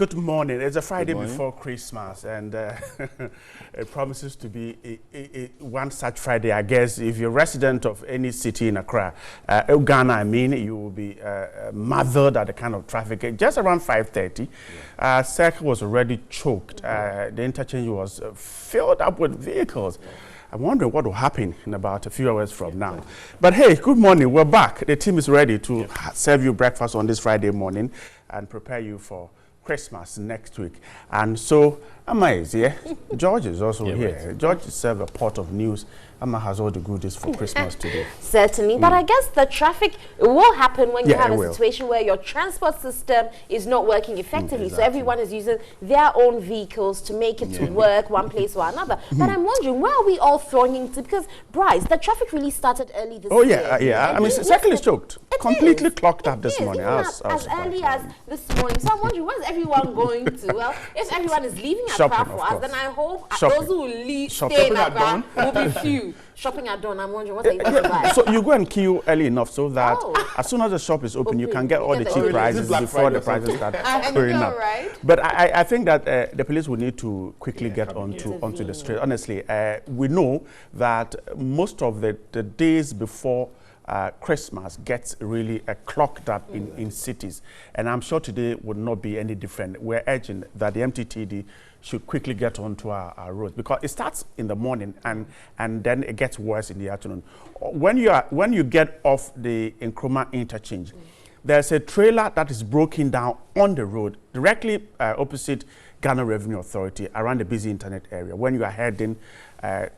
Good morning. It's a Friday before Christmas, and it promises to be one such Friday. I guess if you're a resident of any city in Accra, Ghana, I mean, you will be mothered at the kind of traffic. Just around 5:30, circle was already choked. The interchange was filled up with vehicles. I'm wondering what will happen in about a few hours from now. But hey, good morning. We're back. The team is ready to serve you breakfast on this Friday morning and prepare you for Christmas next week. And so Amma is here. George is also here. Right. George serves a pot of news. Amma has all the goodies for Christmas today. Certainly, but I guess the traffic will happen when you have a situation where your transport system is not working effectively. So everyone is using their own vehicles to make it to work one place or another. But I'm wondering, where are we all throwing into? Because, Bryce, the traffic really started early this year. I mean, the circle is choked. Completely clocked up this morning. As early as this morning. So I'm wondering, where's everyone going to? Well, if everyone is leaving Accra for us, then I hope those who will stay in Accra will be few. Shopping at dawn, I'm wondering what are you going to buy? So you go and queue early enough so that as soon as the shop is open, you can get all the cheap prices before the prices start going up. Right? But I think that the police will need to quickly get onto the street. Honestly, we know that most of the days before Christmas gets really clocked up in cities, and I'm sure today would not be any different. We're urging that the MTTD should quickly get onto our roads, because it starts in the morning and then it gets worse in the afternoon. When you get off the Nkrumah interchange, there's a trailer that is broken down on the road directly opposite Ghana Revenue Authority around the busy internet area. When you are heading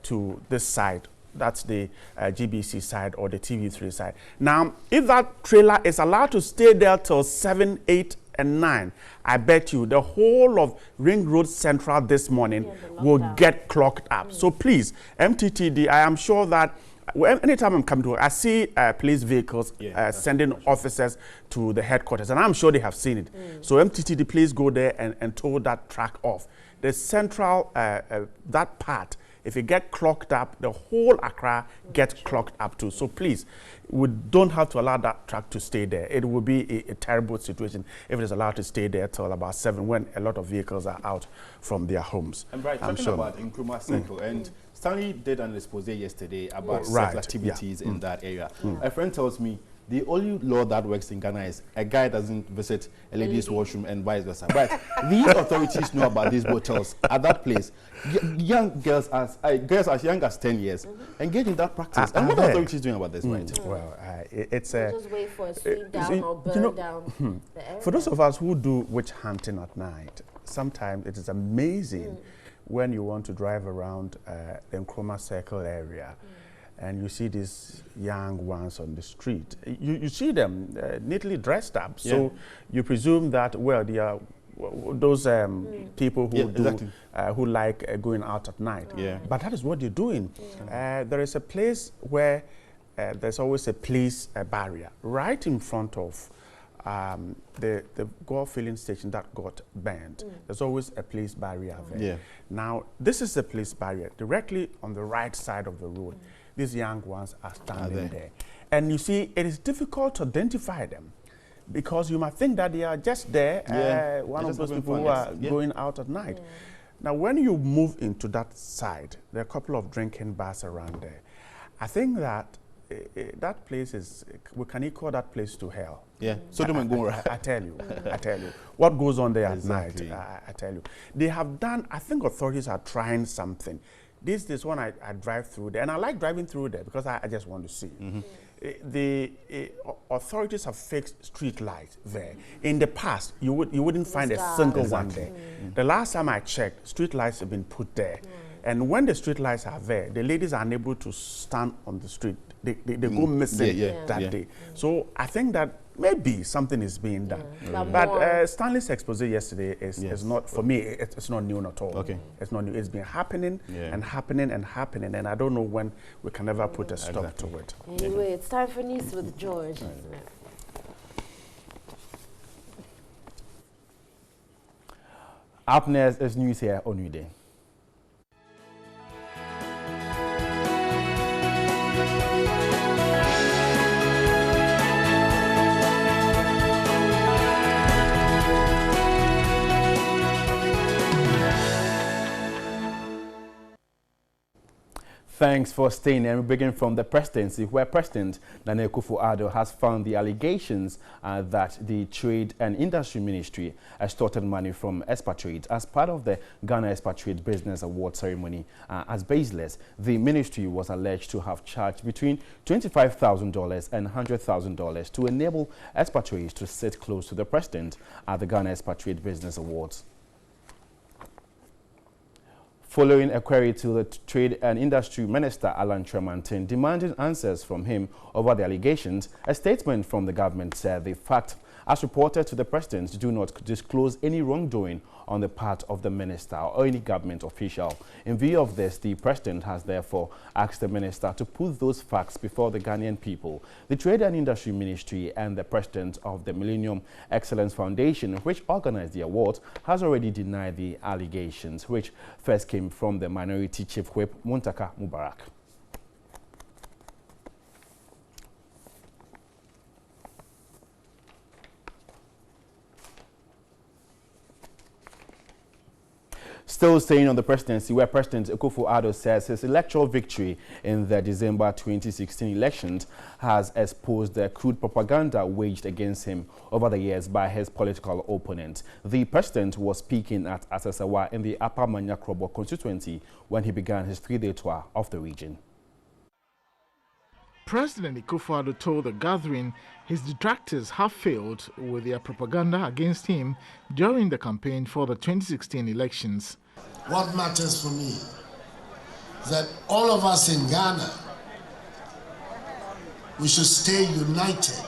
to this side, that's the GBC side or the TV3 side. Now, if that trailer is allowed to stay there till 7, 8, and 9, I bet you the whole of Ring Road Central this morning will get clogged up. So please, MTTD, I am sure that anytime I'm coming to work, I see police vehicles sending officers to the headquarters, and I'm sure they have seen it. So MTTD, please go there and tow that track off. The central, that part, if it get clogged up, the whole Accra gets clogged up too. So please, we don't have to allow that track to stay there. It will be a terrible situation if it is allowed to stay there till about 7 when a lot of vehicles are out from their homes. And Bright, talking about Nkrumah Circle, and Stanley did an expose yesterday about sex activities in that area. A friend tells me the only law that works in Ghana is a guy doesn't visit a ladies' washroom and vice versa. But these authorities know about these hotels at that place. Young girls as young as 10 years engage in that practice. And what are authorities doing about this, right? Well, it's just wait for a sweep down or burn down the area. For those of us who do witch hunting at night, sometimes it is amazing when you want to drive around the Nkrumah Circle area. And you see these young ones on the street. You see them neatly dressed up. So you presume that, well, they are those people who who like going out at night. But that is what they're doing. There is a place where there's always a police barrier right in front of the Gore filling station that got banned. There's always a police barrier there. Now, this is the police barrier directly on the right side of the road. These young ones are standing there. And you see, it is difficult to identify them because you might think that they are just there, one of those people who are going out at night. Now, when you move into that side, there are a couple of drinking bars around there. I think that that place is, we can equal that place to hell. Sodom and Gomorrah. I tell you, what goes on there at night, I tell you. They have done, I think authorities are trying something. This one I drive through there, and I like driving through there because I just want to see. The authorities have fixed street lights there. In the past, you wouldn't find a single one there. The last time I checked, street lights have been put there. And when the street lights are there, the ladies are unable to stand on the street. They go missing that day. So I think that maybe something is being done. But Stanley's expose yesterday is not, for me, it's not new at all. It's not new. It's been happening and happening and happening, and I don't know when we can ever put a stop to it. Anyway, it's time for news with George. Up next is news here on NewDay. Thanks for staying, and we begin from the presidency, where President Nana Akufo-Addo has found the allegations that the Trade and Industry Ministry extorted money from expatriates as part of the Ghana Expatriate Business Award ceremony as baseless. The ministry was alleged to have charged between $25,000 and $100,000 to enable expatriates to sit close to the president at the Ghana Expatriate Business Awards. Following a query to the Trade and Industry Minister, Alan Tremantin, demanding answers from him over the allegations, a statement from the government said the fact, as reported to the president, do not disclose any wrongdoing on the part of the minister or any government official. In view of this, the president has therefore asked the minister to put those facts before the Ghanaian people. The Trade and Industry Ministry and the president of the Millennium Excellence Foundation, which organized the awards, has already denied the allegations, which first came from the Minority Chief Whip, Muntaka Mubarak. Still staying on the presidency, where President Akufo-Addo says his electoral victory in the December 2016 elections has exposed the crude propaganda waged against him over the years by his political opponents. The president was speaking at Asasawa in the Upper Manya-Krobo constituency when he began his 3-day tour of the region. President Akufo-Addo told the gathering his detractors have failed with their propaganda against him during the campaign for the 2016 elections. What matters for me is that all of us in Ghana, we should stay united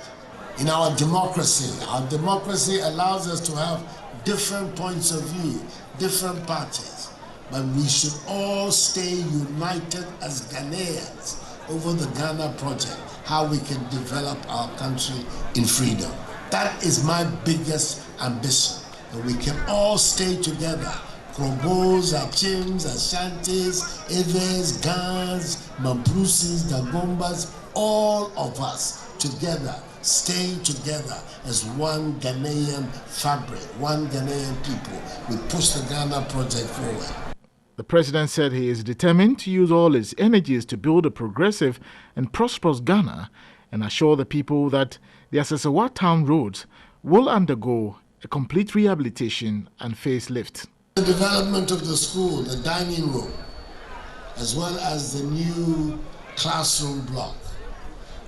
in our democracy. Our democracy allows us to have different points of view, different parties, but we should all stay united as Ghanaians over the Ghana project, how we can develop our country in freedom. That is my biggest ambition, that we can all stay together. Krobos, Achims, Ashantis, Eves, Gans, Mamprusis, Dagombas, all of us together, staying together as one Ghanaian fabric, one Ghanaian people. We push the Ghana project forward. The president said he is determined to use all his energies to build a progressive and prosperous Ghana and assure the people that the Asasawa town roads will undergo a complete rehabilitation and facelift. The development of the school, the dining room, as well as the new classroom block.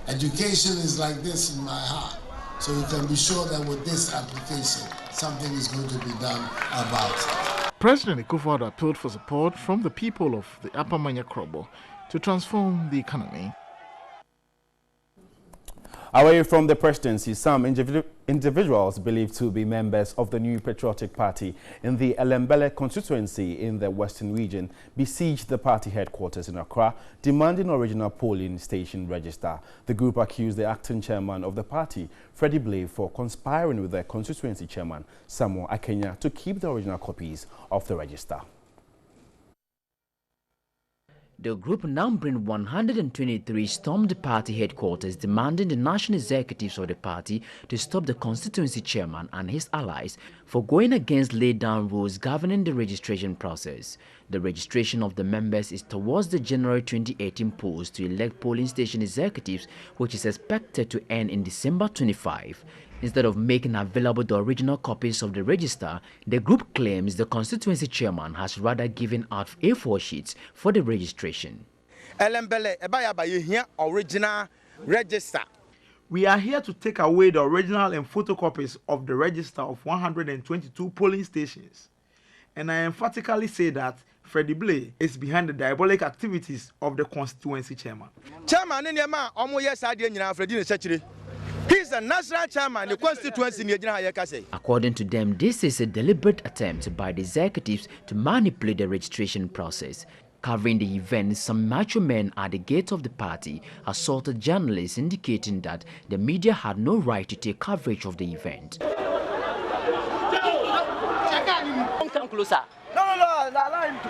Education is like this in my heart, so you can be sure that with this application, something is going to be done about it. President Akufo-Addo appealed for support from the people of the Upper Manya-Krobo to transform the economy. Away from the presidency, some individuals believed to be members of the New Patriotic Party in the Elembele constituency in the Western region besieged the party headquarters in Accra, demanding original polling station register. The group accused the acting chairman of the party, Freddie Blay, for conspiring with the constituency chairman, Samuel Akenya, to keep the original copies of the register. The group, numbering 123, stormed the party headquarters, demanding the national executives of the party to stop the constituency chairman and his allies for going against laid-down rules governing the registration process. The registration of the members is towards the January 2018 polls to elect polling station executives, which is expected to end in December 25. Instead of making available the original copies of the register, the group claims the constituency chairman has rather given out A4 sheets for the registration. Original register. We are here to take away the original and photocopies of the register of 122 polling stations. And I emphatically say that Freddie Blay is behind the diabolic activities of the constituency chairman. He's the national chairman, the constituency. According to them, this is a deliberate attempt by the executives to manipulate the registration process. Covering the event, some macho men at the gate of the party assaulted journalists, indicating that the media had no right to take coverage of the event. Come closer. No, allow him to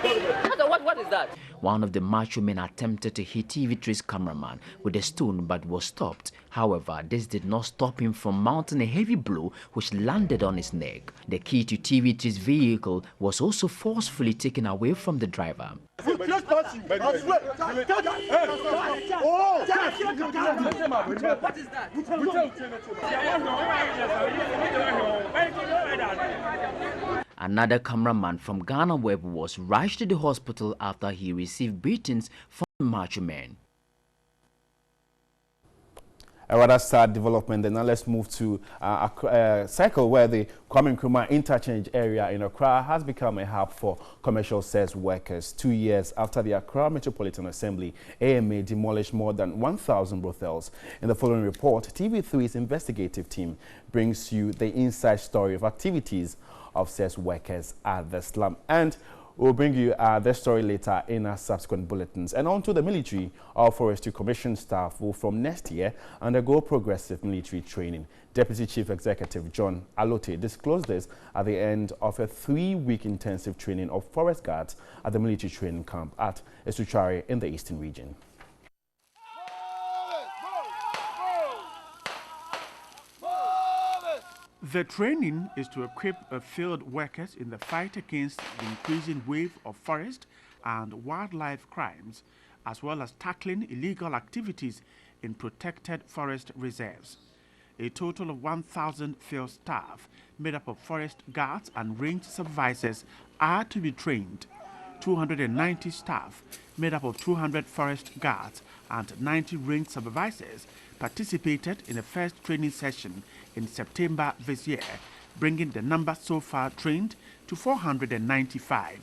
go. What is that? One of the macho men attempted to hit TV3's cameraman with a stone but was stopped. However, this did not stop him from mounting a heavy blow which landed on his neck. The key to TV3's vehicle was also forcefully taken away from the driver. Another cameraman from Ghana Web was rushed to the hospital after he received beatings from the macho men. A rather sad development. Then now let's move to a cycle where the Kwame Nkrumah interchange area in Accra has become a hub for commercial sex workers. 2 years after the Accra Metropolitan Assembly, AMA demolished more than 1,000 brothels. In the following report, TV3's investigative team brings you the inside story of activities of sex workers at the slum. And we'll bring you this story later in our subsequent bulletins. And on to the military. Our Forestry Commission staff will from next year undergo progressive military training. Deputy Chief Executive John Alote disclosed this at the end of a 3-week intensive training of forest guards at the military training camp at Esuchari in the Eastern region. The training is to equip field workers in the fight against the increasing wave of forest and wildlife crimes, as well as tackling illegal activities in protected forest reserves. A total of 1,000 field staff, made up of forest guards and range supervisors, are to be trained. 290 staff, made up of 200 forest guards and 90 range supervisors, participated in the first training session in September this year, bringing the number so far trained to 495.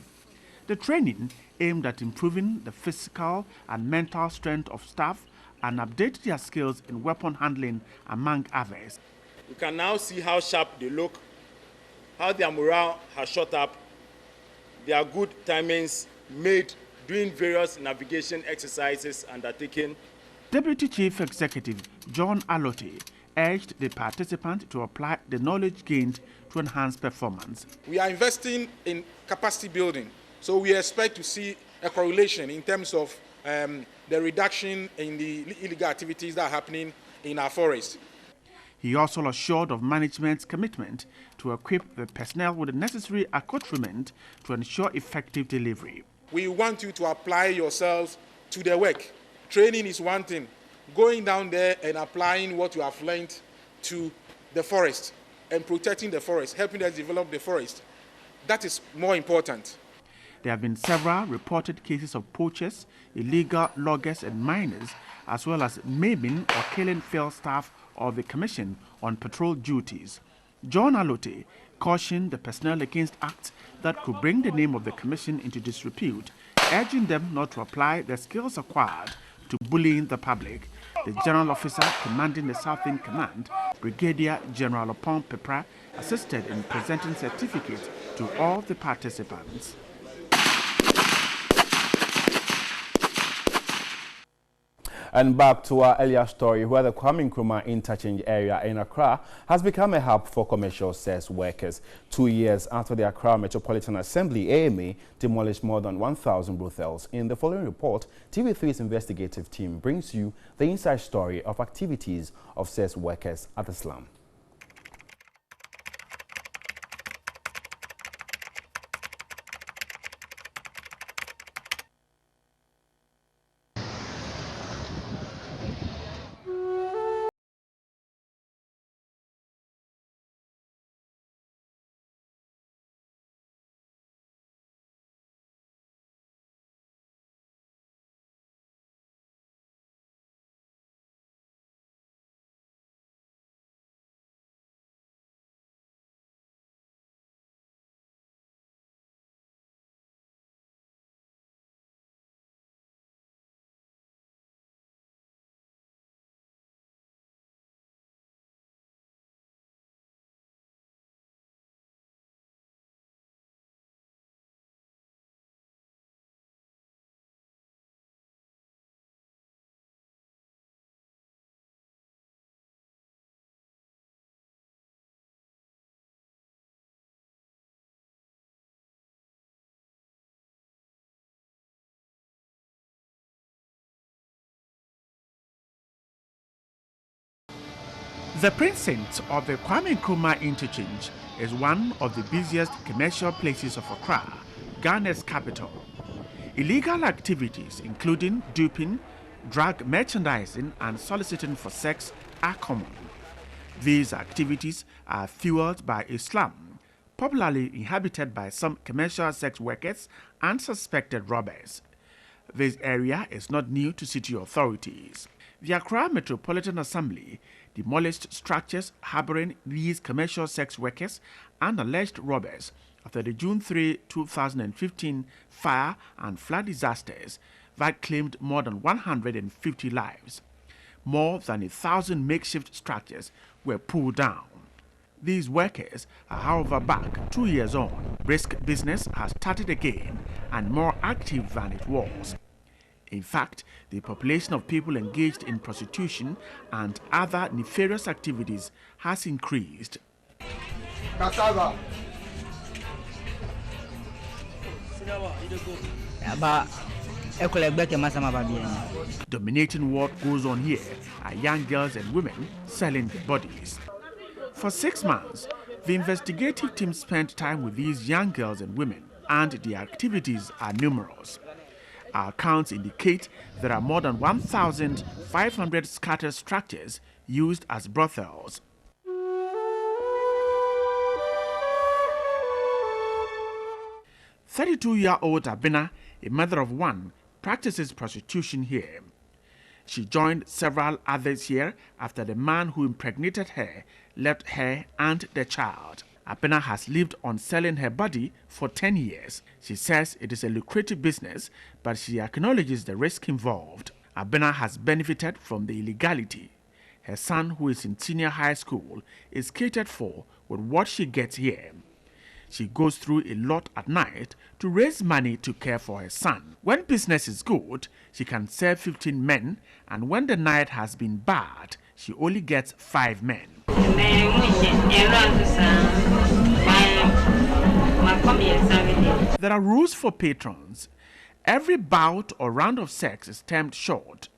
The training aimed at improving the physical and mental strength of staff and update their skills in weapon handling, among others. You can now see how sharp they look, how their morale has shot up, their good timings made doing various navigation exercises undertaken. Deputy Chief Executive John Alote urged the participants to apply the knowledge gained to enhance performance. We are investing in capacity building, so we expect to see a correlation in terms of the reduction in the illegal activities that are happening in our forests. He also assured of management's commitment to equip the personnel with the necessary accoutrement to ensure effective delivery. We want you to apply yourselves to the work. Training is one thing. Going down there and applying what you have learned to the forest and protecting the forest, helping us develop the forest, that is more important. There have been several reported cases of poachers, illegal loggers and miners, as well as maiming or killing field staff of the Commission on patrol duties. John Alote cautioned the personnel against acts that could bring the name of the Commission into disrepute, urging them not to apply the skills acquired to bullying the public. The General Officer commanding the Southern Command, Brigadier General Opon Pepra, assisted in presenting certificates to all the participants. And back to our earlier story, where the Kwame Nkrumah interchange area in Accra has become a hub for commercial sex workers. 2 years after the Accra Metropolitan Assembly, AMA demolished more than 1,000 brothels. In the following report, TV3's investigative team brings you the inside story of activities of sex workers at the slum. The precinct of the Kwame Nkrumah interchange is one of the busiest commercial places of Accra, Ghana's capital. Illegal activities including duping, drug merchandising and soliciting for sex are common. These activities are fueled by a slum, popularly inhabited by some commercial sex workers and suspected robbers. This area is not new to city authorities. The Accra Metropolitan Assembly demolished structures harboring these commercial sex workers and alleged robbers after the June 3, 2015 fire and flood disasters that claimed more than 150 lives. More than 1,000 makeshift structures were pulled down. These workers are, however, back 2 years on. Brisk business has started again and more active than it was. In fact, the population of people engaged in prostitution and other nefarious activities has increased. Dominating what goes on here are young girls and women selling their bodies. For 6 months, the investigative team spent time with these young girls and women, and the activities are numerous. Our accounts indicate there are more than 1,500 scattered structures used as brothels. "32-year-old Abena, a mother of one, practices prostitution here. She joined several others here after the man who impregnated her left her and the child. Abena has lived on selling her body for 10 years. She says it is a lucrative business, but she acknowledges the risk involved. Abena has benefited from the illegality. Her son, who is in senior high school, is catered for with what she gets here. She goes through a lot at night to raise money to care for her son. When business is good, she can serve 15 men, and when the night has been bad, she only gets 5 men. There are rules for patrons. Every bout or round of sex is termed short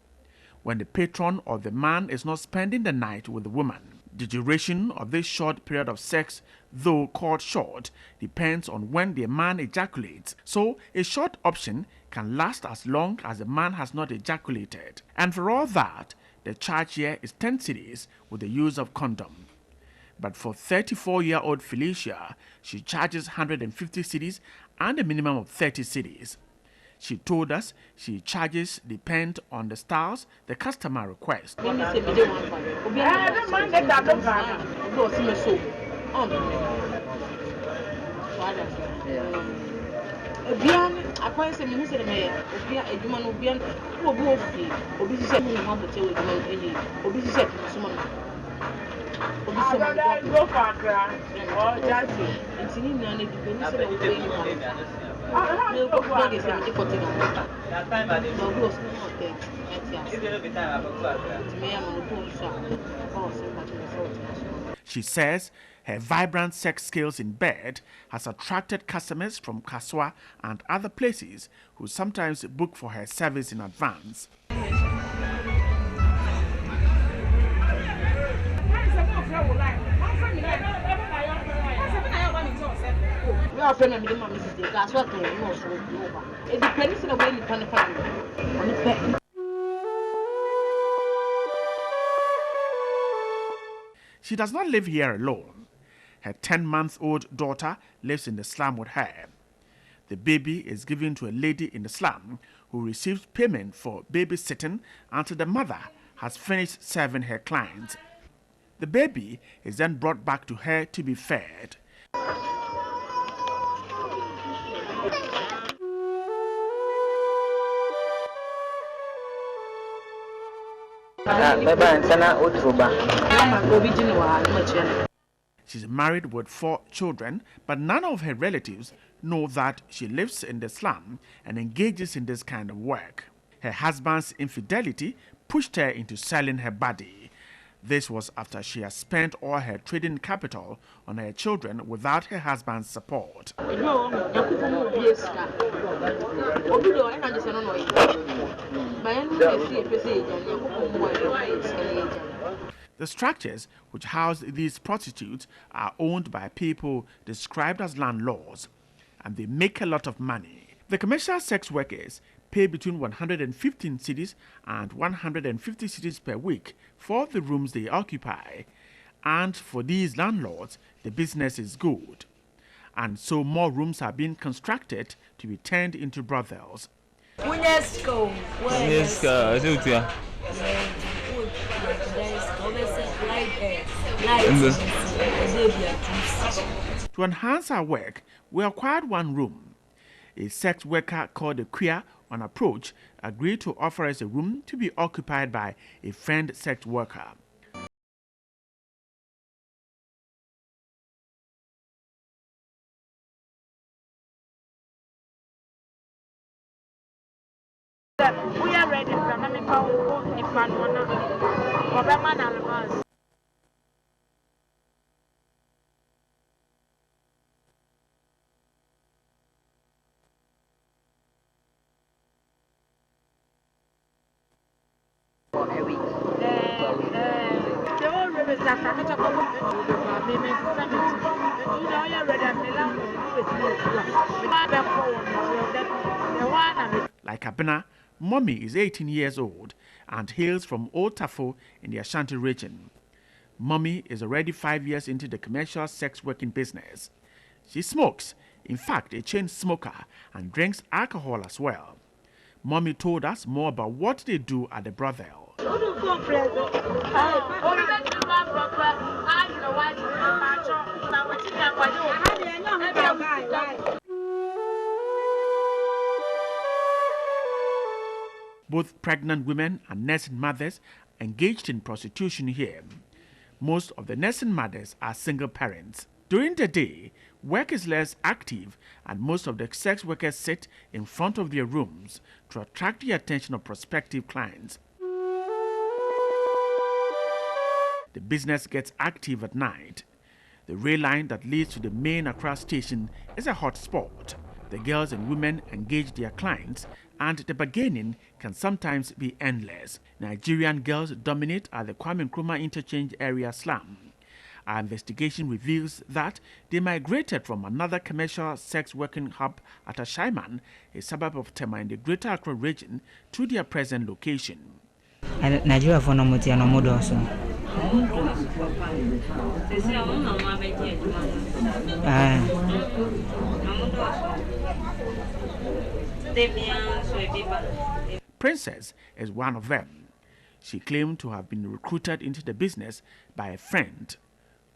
when the patron or the man is not spending the night with the woman. The duration of this short period of sex, though called short, depends on when the man ejaculates. So a short option can last as long as the man has not ejaculated. And for all that, the charge here is 10 cedis with the use of condom. But for 34-year-old Felicia, she charges 150 cedis and a minimum of 30 cedis. She told us she charges depend on the styles the customer requests. She says her vibrant sex skills in bed has attracted customers from Kaswa and other places who sometimes book for her service in advance. She does not live here alone. Her 10-month-old daughter lives in the slum with her. The baby is given to a lady in the slum who receives payment for babysitting until the mother has finished serving her clients. The baby is then brought back to her to be fed. She's married with 4 children, but none of her relatives know that she lives in the slum and engages in this kind of work. Her husband's infidelity pushed her into selling her body. This was after she had spent all her trading capital on her children without her husband's support. The structures which house these prostitutes are owned by people described as landlords, and they make a lot of money. The commercial sex workers pay between 115 cedis and 150 cedis per week for the rooms they occupy, and for these landlords, the business is good. And so more rooms are being constructed to be turned into brothels. To enhance our work, we acquired one room. A sex worker called a queer on approach agreed to offer us a room to be occupied by a friend sex worker. We are ready Like Abena, Mommy is 18 years old and hails from Old Tafo in the Ashanti region. Mommy is already 5 years into the commercial sex working business. She smokes, in fact a chain smoker, and drinks alcohol as well. Mommy told us more about what they do at the brothel. Both pregnant women and nursing mothers engaged in prostitution here. Most of the nursing mothers are single parents. During the day, work is less active and most of the sex workers sit in front of their rooms to attract the attention of prospective clients. The business gets active at night. The rail line that leads to the main Accra station is a hot spot. The girls and women engage their clients, and the bargaining can sometimes be endless. Nigerian girls dominate at the Kwame Nkrumah interchange area slum. Our investigation reveals that they migrated from another commercial sex working hub at Ashaiman, a suburb of Tema in the Greater Accra region, to their present location. Nigeria for Princess is one of them. She claimed to have been recruited into the business by a friend.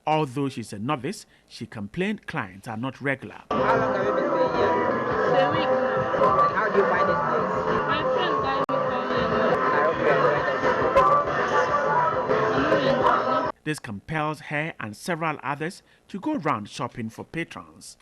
Although she's a novice, she complained clients are not regular. How long have you been staying here? A week. And how do you find this place? My friend guys will come in. This compels her and several others to go round shopping for patrons.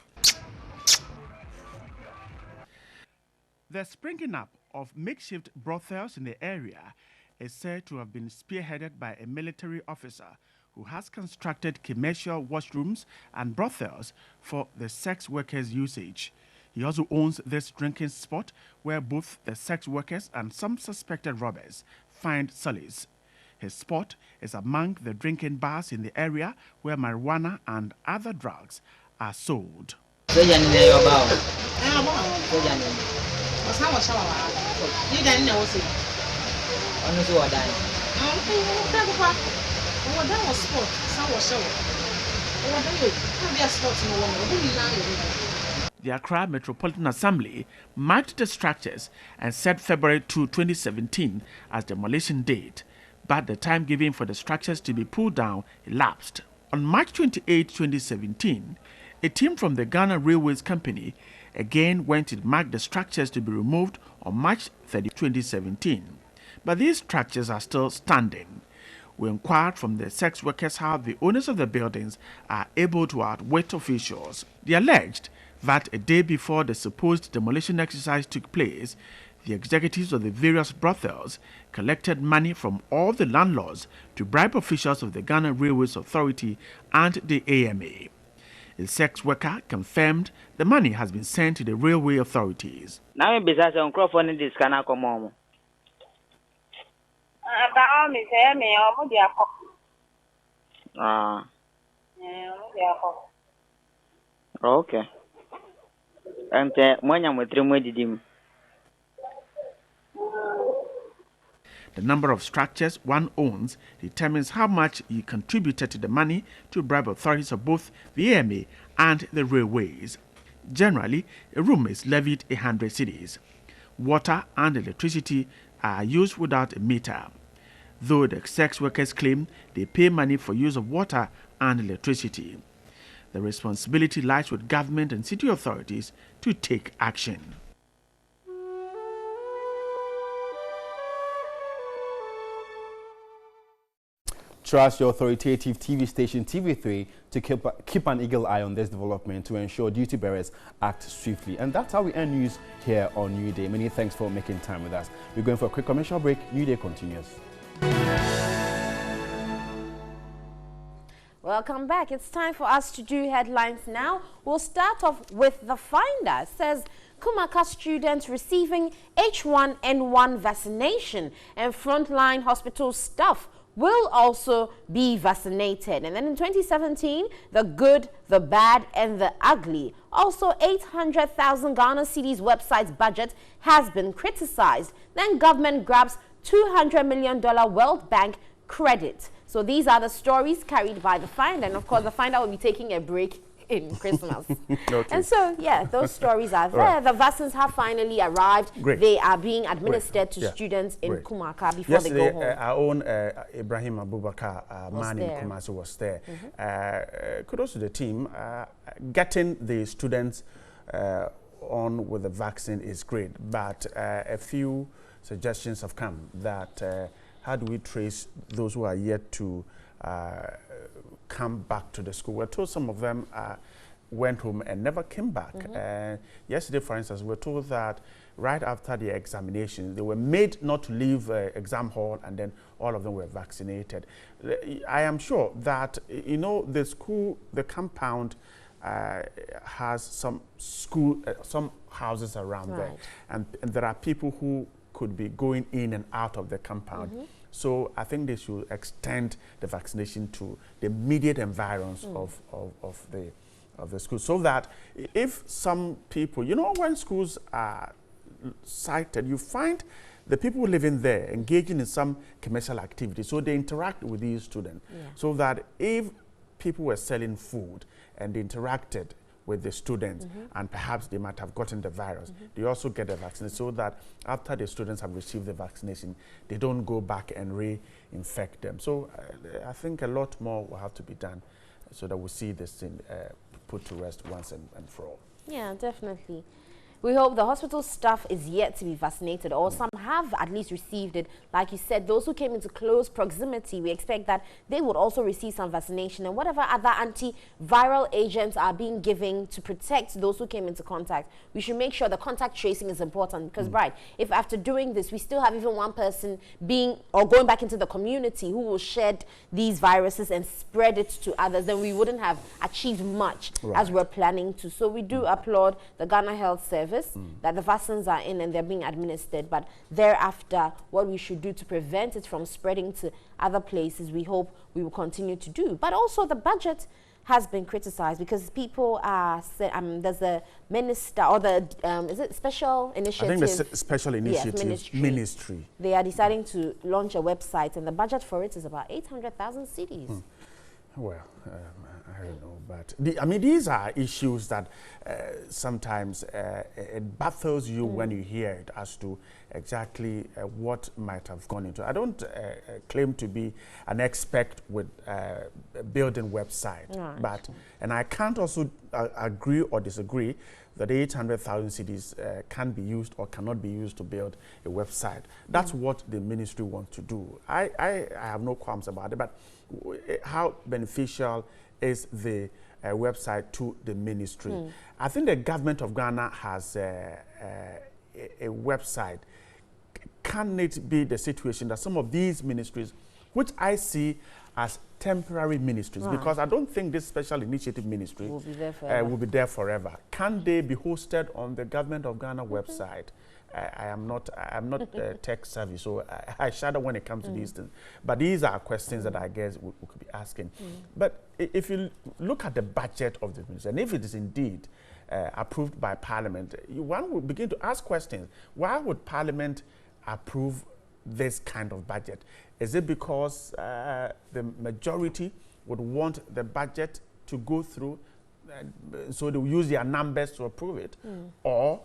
The springing up of makeshift brothels in the area is said to have been spearheaded by a military officer who has constructed commercial washrooms and brothels for the sex workers' usage. He also owns this drinking spot where both the sex workers and some suspected robbers find solace. His spot is among the drinking bars in the area where marijuana and other drugs are sold. The Accra Metropolitan Assembly marked the structures and set February 2, 2017 as demolition date, but the time given for the structures to be pulled down elapsed. On March 28, 2017, a team from the Ghana Railways Company again went to mark the structures to be removed on March 30, 2017. But these structures are still standing. We inquired from the sex workers how the owners of the buildings are able to outwit officials. They alleged that a day before the supposed demolition exercise took place, the executives of the various brothels collected money from all the landlords to bribe officials of the Ghana Railways Authority and the AMA. A sex worker confirmed the money has been sent to the railway authorities. Now in business on Crawford this can I come on. Okay. And when I'm with him. The number of structures one owns determines how much he contributed to the money to bribe authorities of both the AMA and the railways. Generally, a room is levied 100 cedis. Water and electricity are used without a meter, though the sex workers claim they pay money for use of water and electricity. The responsibility lies with government and city authorities to take action. Trust your authoritative TV station TV3 to keep an eagle eye on this development to ensure duty bearers act swiftly. And that's how we end news here on New Day. Many thanks for making time with us. We're going for a quick commercial break. New Day continues. Welcome back. It's time for us to do headlines now. We'll start off with The Finder. It says Kumaka students receiving H1N1 vaccination and frontline hospital staff will also be vaccinated. And then in 2017, the good, the bad, and the ugly. Also, 800,000 Ghana Cedis website's budget has been criticized. Then government grabs $200 million World Bank credit. So these are the stories carried by The Finder. And of course, The Finder will be taking a break in Christmas. Okay. And so, yeah, those stories are there. Right. The vaccines have finally arrived. Great. They are being administered to students in Kumaka before yesterday, they go home. Our own Ibrahim Abubakar, man in Kumasi, was there. Kudos to the team. Getting the students on with the vaccine is great, but a few suggestions have come that how do we trace those who are yet to come back to the school? We're told some of them went home and never came back. Yesterday, for instance, we're told that right after the examination, they were made not to leave exam hall, and then all of them were vaccinated. I am sure that, you know, the school, the compound has some school, some houses around there, and there are people who could be going in and out of the compound. So I think they should extend the vaccination to the immediate environs of the school, so that if some people, you know, when schools are sited, you find the people living there engaging in some commercial activity, so they interact with these students, so that if people were selling food and they interacted with the students, and perhaps they might have gotten the virus, they also get the vaccine, so that after the students have received the vaccination, they don't go back and reinfect them. So I think a lot more will have to be done so that we see this thing put to rest once and for all. Yeah, definitely. We hope the hospital staff is yet to be vaccinated, or some have at least received it. Like you said, those who came into close proximity, we expect that they would also receive some vaccination, and whatever other antiviral agents are being given to protect those who came into contact. We should make sure the contact tracing is important, because right, if after doing this we still have even one person being or going back into the community who will shed these viruses and spread it to others, then we wouldn't have achieved much as we're planning to. So we do applaud the Ghana Health Service that the vaccines are in and they're being administered, but thereafter what we should do to prevent it from spreading to other places, we hope we will continue to do. But also the budget has been criticized because people are there's a minister or the is it special initiative? I think the special initiative ministry. They are deciding to launch a website, and the budget for it is about 800,000 cedis. Well, I don't know, but I mean, these are issues that sometimes it baffles you when you hear it as to exactly what might have gone into. I don't claim to be an expert with building website, but and I can't also agree or disagree that 800,000 cedis can be used or cannot be used to build a website. That's what the ministry wants to do. I have no qualms about it, but how beneficial is the website to the ministry? I think the government of Ghana has a website. Can it be the situation that some of these ministries, which I see as temporary ministries, because I don't think this special initiative ministry will be there forever. Can they be hosted on the Government of Ghana website? I'm not tech savvy, so I shudder when it comes to these things. But these are questions that I guess we could be asking. But if you look at the budget of the ministry, and if it is indeed approved by Parliament, one would begin to ask questions. Why would Parliament approve this kind of budget? Is it because the majority would want the budget to go through, so they will use their numbers to approve it, or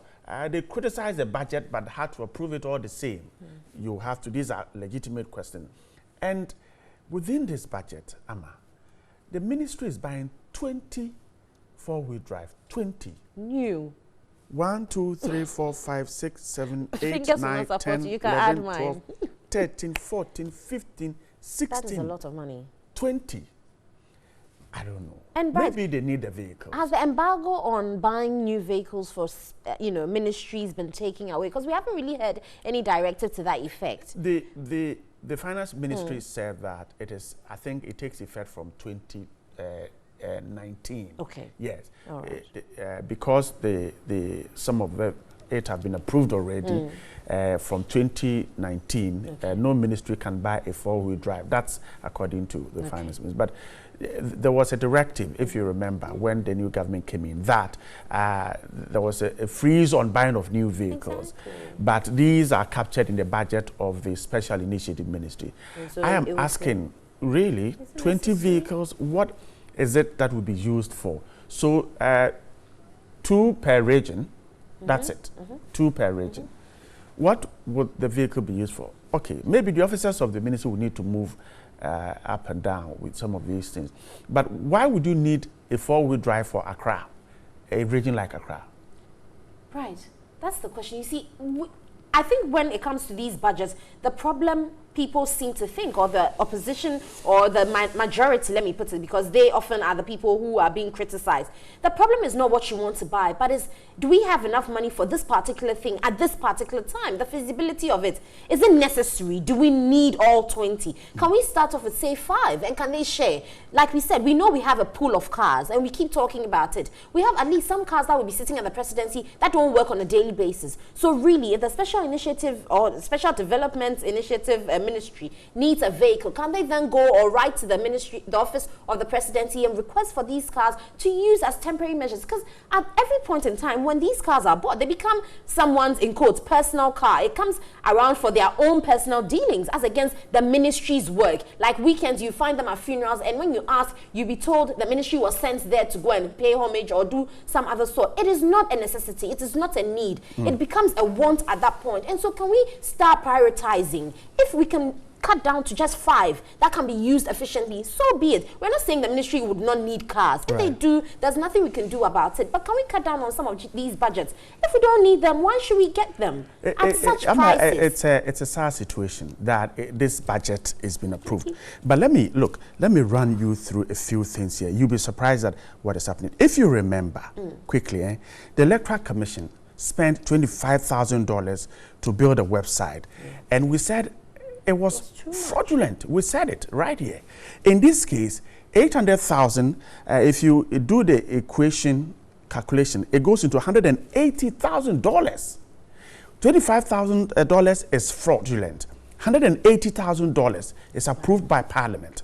they criticize the budget but had to approve it all the same? You have to, these are legitimate questions. And within this budget, Amma, the ministry is buying 20 four-wheel drive, 20. New. 1, 2, 3, 4, 5, 6, 7, 8, 9, 10, 11, 12, 13, 14, 15, 16. That is a lot of money. 20. I don't know. And maybe they need a vehicle. Has the embargo on buying new vehicles for ministries been taken away? Because we haven't really heard any directive to that effect. The finance ministry said that it is. I think it takes effect from 2019. Okay. Yes. All right. Because some of it have been approved already. From 2019, no ministry can buy a four-wheel drive. That's according to the finance minister. But there was a directive, if you remember, when the new government came in, that there was a freeze on buying of new vehicles. But these are captured in the budget of the Special Initiative Ministry. So I am asking, really, 20 vehicles, what is it that will be used for? So 2 per region, that's it, 2 per region. What would the vehicle be used for? Okay, maybe the officers of the ministry will need to move up and down with some of these things. But why would you need a four-wheel drive for Accra, a region like Accra? Right, that's the question. You see, I think when it comes to these budgets, the problem people seem to think, or the opposition or the majority, let me put it, because they often are the people who are being criticized. The problem is not what you want to buy, but is, do we have enough money for this particular thing at this particular time? The feasibility of it. Is it necessary? Do we need all 20? Can we start off with, say, 5? And can they share? Like we said, we know we have a pool of cars, and we keep talking about it. We have at least some cars that will be sitting at the presidency that don't work on a daily basis. So really, if the special initiative or special development initiative ministry needs a vehicle, can they then go or write to the ministry, the office of the presidency, and request for these cars to use as temporary measures? Because at every point in time, when these cars are bought, they become someone's, in quotes, personal car. It comes around for their own personal dealings as against the ministry's work. Like weekends, you find them at funerals, and when you ask, you be told the ministry was sent there to go and pay homage or do some other sort. It is not a necessity. It is not a need. It becomes a want at that point. And so can we start prioritizing? If we can cut down to just 5 that can be used efficiently, so be it. We're not saying the ministry would not need cars. If they do, there's nothing we can do about it. But can we cut down on some of these budgets? If we don't need them, why should we get them at such prices? It's a sad situation that this budget has been approved. But let me run you through a few things here. You'll be surprised at what is happening. If you remember, quickly, the Electoral Commission spent $25,000 to build a website. And we said it was fraudulent. We said it right here. In this case, 800,000, if you do the calculation, it goes into $180,000. $25,000 is fraudulent. $180,000 is approved by Parliament.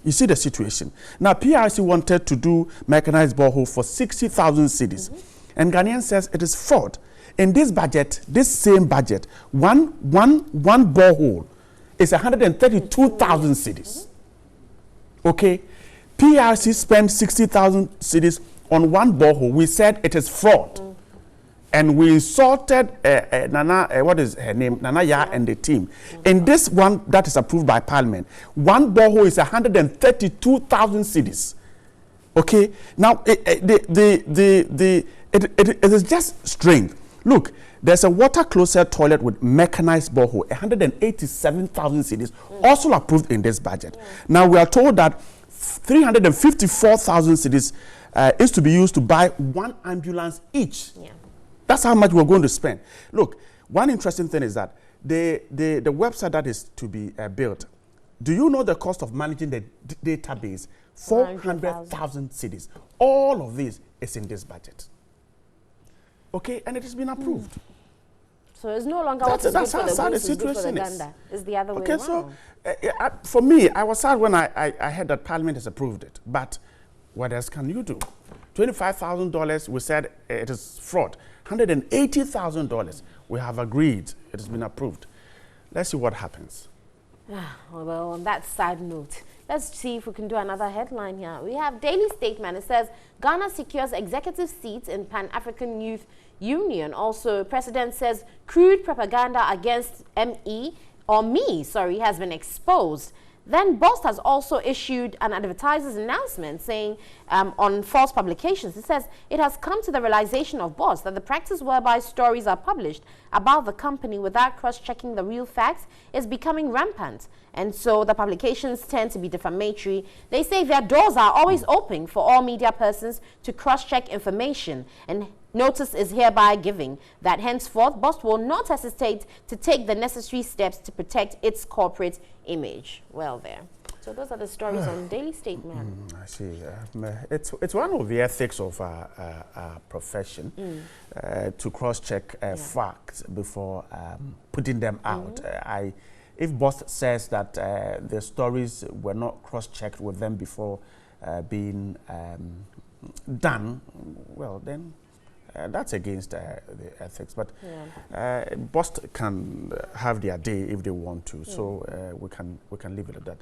You see the situation. Now, PRC wanted to do mechanized borehole for 60,000 cedis. And Ghanaian says it is fraud. In this budget, this same budget, one borehole is 132,000 cedis. Okay? PRC spent 60,000 cedis on one borehole. We said it is fraud. And we insulted Nana, what is her name? Nana Ya and the team. In this one that is approved by Parliament, one borehole is 132,000 cedis. Okay? Now, it is just strange. Look, there's a water closet toilet with mechanized borehole, 187,000 cedis, also approved in this budget. Now, we are told that 354,000 cedis is to be used to buy 1 ambulance each. That's how much we're going to spend. Look, one interesting thing is that the website that is to be built, Do you know the cost of managing the database? 400,000 cities. All of this is in this budget. Okay, and it has been approved. So it's no longer what is good for the goose is good for the gander. It's the other way around. So for me, I was sad when I heard that Parliament has approved it. But what else can you do? $25,000, we said it is fraud. $180,000, we have agreed. It has been approved. Let's see what happens. Well, on that side note, let's see if we can do another headline here. We have Daily Statement. It says, Ghana secures executive seats in Pan-African Youth Union. Also, President says crude propaganda against me has been exposed. Then BOST has also issued an advertiser's announcement saying on false publications. It says it has come to the realization of BOST that the practice whereby stories are published about the company without cross-checking the real facts is becoming rampant. And so the publications tend to be defamatory. They say their doors are always open for all media persons to cross-check information, and notice is hereby given that henceforth BOST will not hesitate to take the necessary steps to protect its corporate image. Well, there. So those are the stories on Daily Statement. I see. It's one of the ethics of our profession to cross-check facts before putting them out. If BOST says that the stories were not cross-checked with them before being done, well, then that's against the ethics. But BOST can have their day if they want to, so we can leave it at that.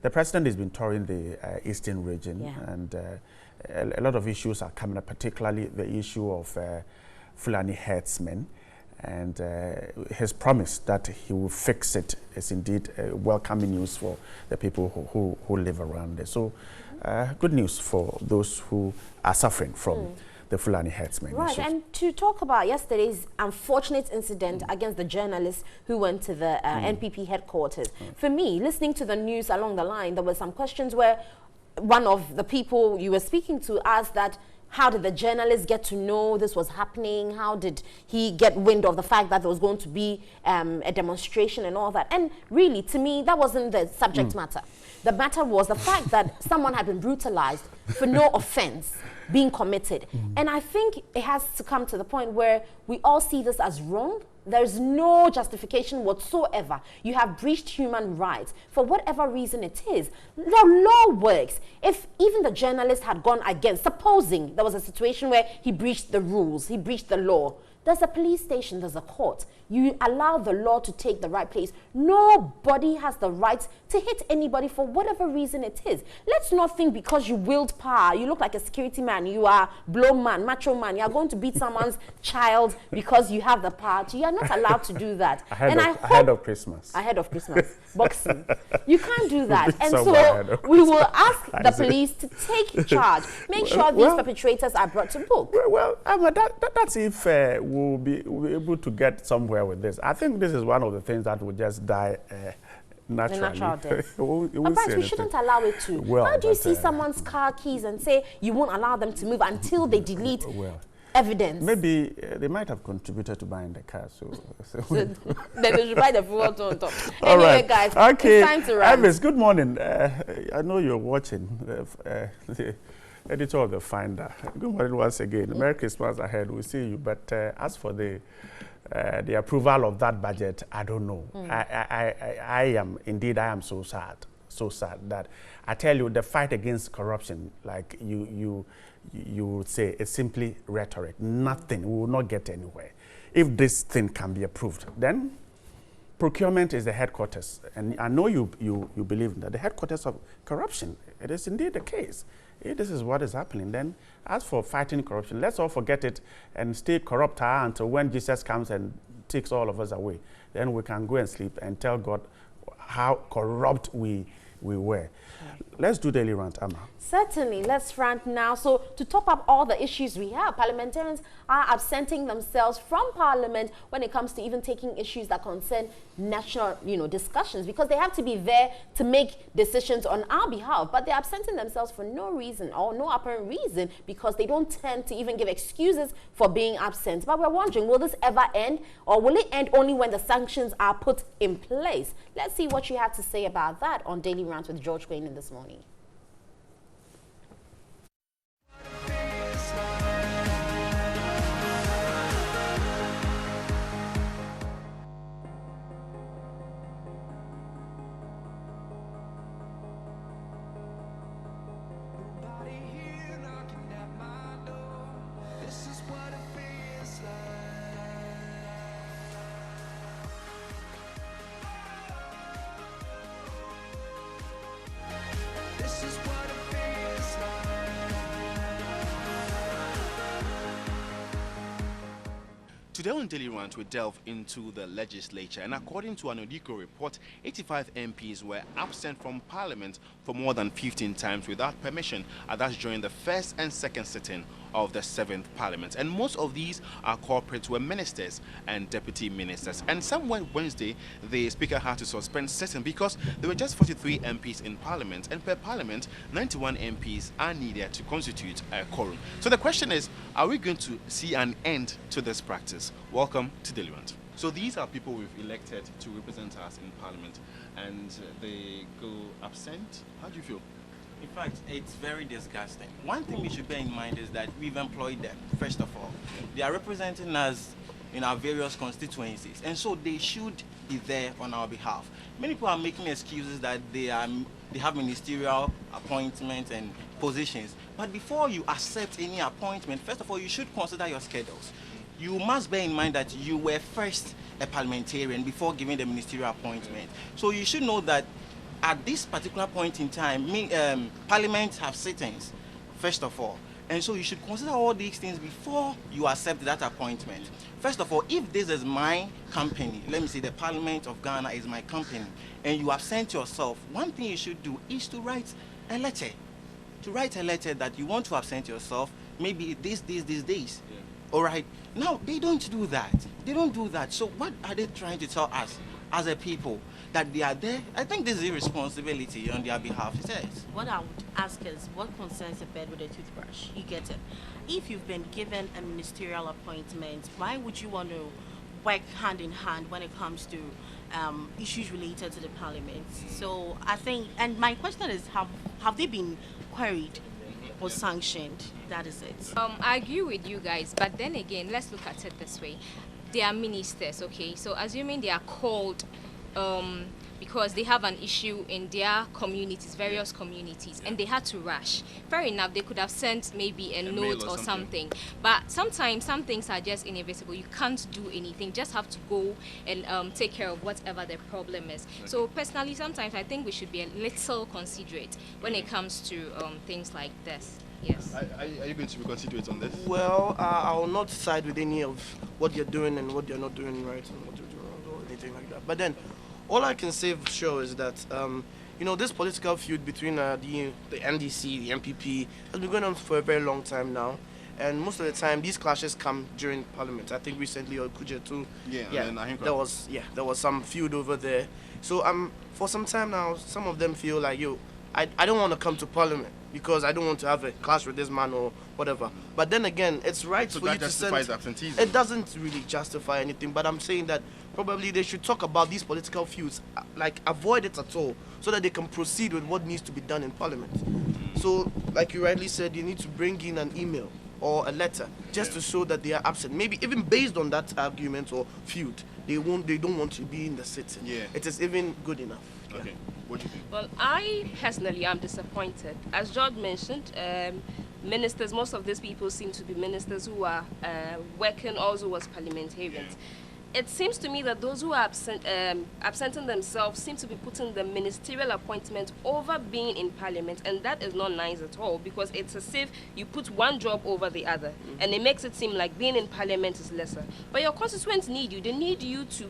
The president has been touring the eastern region, and a lot of issues are coming up, particularly the issue of Fulani herdsmen. And his promise that he will fix it is indeed welcoming news for the people who live around there. So good news for those who are suffering from the Fulani herdsmen. Right, issues. And to talk about yesterday's unfortunate incident against the journalist who went to the NPP headquarters. For me, listening to the news along the line, there were some questions where one of the people you were speaking to asked that, how did the journalist get to know this was happening? How did he get wind of the fact that there was going to be a demonstration and all that? And really, to me, that wasn't the subject matter. The matter was the fact that someone had been brutalized for no offense being committed. And I think it has to come to the point where we all see this as wrong. There's no justification whatsoever. You have breached human rights for whatever reason it is. The law works. If even the journalist had gone against, supposing there was a situation where he breached the rules, he breached the law, there's a police station, there's a court. You allow the law to take the right place. Nobody has the right to hit anybody for whatever reason it is. Let's not think because you wield power, you look like a security man, you are blow man, macho man, you are going to beat someone's child because you have the power. You are not allowed to do that. Ahead of Christmas. Ahead of Christmas. Boxing. You can't do that. And so we will ask the police to take charge. Make sure these perpetrators are brought to book. Well, that's if we'll be able to get somewhere with this. I think this is one of the things that will just die naturally. The natural death. But we shouldn't allow it to. Well, how do you see someone's car keys and say you won't allow them to move until they delete evidence? Maybe they might have contributed to buying the car. So then they should buy the full on top. All anyway, right. guys, okay. It's time to run. Elvis, good morning. I know you're watching. The editor of The Finder. Good morning once again. Merry Christmas ahead. We'll see you. But as for the approval of that budget, I don't know. I am so sad that I tell you the fight against corruption, like you would say, it's simply rhetoric. Nothing. We will not get anywhere. If this thing can be approved, then procurement is the headquarters. And I know you believe that the headquarters of corruption. It is indeed the case. If this is what is happening, then as for fighting corruption, let's all forget it and stay corrupt until when Jesus comes and takes all of us away. Then we can go and sleep and tell God how corrupt we we were. Let's do daily rant, Amma. Certainly, let's rant now. So to top up all the issues we have, parliamentarians are absenting themselves from Parliament when it comes to even taking issues that concern national, discussions, because they have to be there to make decisions on our behalf. But they're absenting themselves for no reason or no apparent reason, because they don't tend to even give excuses for being absent. But we're wondering, will this ever end, or will it end only when the sanctions are put in place? Let's see what you have to say about that on Daily Rant with George Quayne this morning. Today on Daily Rant, we delve into the legislature, and according to an Odiko report, 85 MPs were absent from Parliament for more than 15 times without permission, and that's during the first and second sitting of the 7th Parliament. And most of these are corporates, were ministers and deputy ministers. And somewhere Wednesday, the Speaker had to suspend sitting because there were just 43 MPs in Parliament, and per Parliament, 91 MPs are needed to constitute a quorum. So the question is, are we going to see an end to this practice? Welcome to Daily Rant. So these are people we've elected to represent us in Parliament, and they go absent. How do you feel? In fact, it's very disgusting. One thing we should bear in mind is that we've employed them, first of all. They are representing us in our various constituencies, and so they should be there on our behalf. Many people are making excuses that they have ministerial appointments and positions, but before you accept any appointment, first of all, you should consider your schedules. You must bear in mind that you were first a parliamentarian before giving the ministerial appointment. So you should know that at this particular point in time, Parliament have sittings, first of all. And so you should consider all these things before you accept that appointment. First of all, if this is my company, let me say the Parliament of Ghana is my company, and you absent yourself, one thing you should do is to write a letter. To write a letter that you want to absent yourself, maybe these days. Yeah. All right. Now, they don't do that. They don't do that. So what are they trying to tell us as a people? That they are there? I think this is a responsibility on their behalf. It says. What I would ask is, what concerns a bed with a toothbrush? You get it. If you've been given a ministerial appointment, why would you want to work hand in hand when it comes to issues related to the Parliament? So I think, and my question is, have they been queried or sanctioned? That is it. I agree with you guys, but then again, let's look at it this way. They are ministers, okay? So assuming they are called because they have an issue in their communities, various communities, and they had to rush. Fair enough, they could have sent maybe a note or something. But sometimes some things are just inevitable. You can't do anything. Just have to go and take care of whatever the problem is. Okay. So personally, sometimes I think we should be a little considerate when it comes to things like this. Yes. Are you going to be considerate on this? Well, I will not side with any of what you're doing and what you're not doing right and what you're doing wrong or anything like that. But then, all I can say for sure is that, this political feud between the NDC, the MPP, has been going on for a very long time now. And most of the time, these clashes come during Parliament. I think recently, or Kuja too. There was some feud over there. So for some time now, some of them feel like, I don't want to come to Parliament because I don't want to have a clash with this man or whatever. But then again, it's right for you to send. Absenteeism. It doesn't really justify anything, but I'm saying that probably they should talk about these political feuds, like avoid it at all, so that they can proceed with what needs to be done in Parliament. So, like you rightly said, you need to bring in an email or a letter just to show that they are absent. Maybe even based on that argument or feud, they don't want to be in the sitting. Yeah. It is even good enough. Okay. Yeah. What do you think? Well, I personally am disappointed. As George mentioned, ministers, most of these people seem to be ministers who are working also as parliamentarians. It seems to me that those who are absenting themselves seem to be putting the ministerial appointment over being in Parliament, and that is not nice at all, because it's as if you put one job over the other, and it makes it seem like being in Parliament is lesser. But your constituents need you. They need you to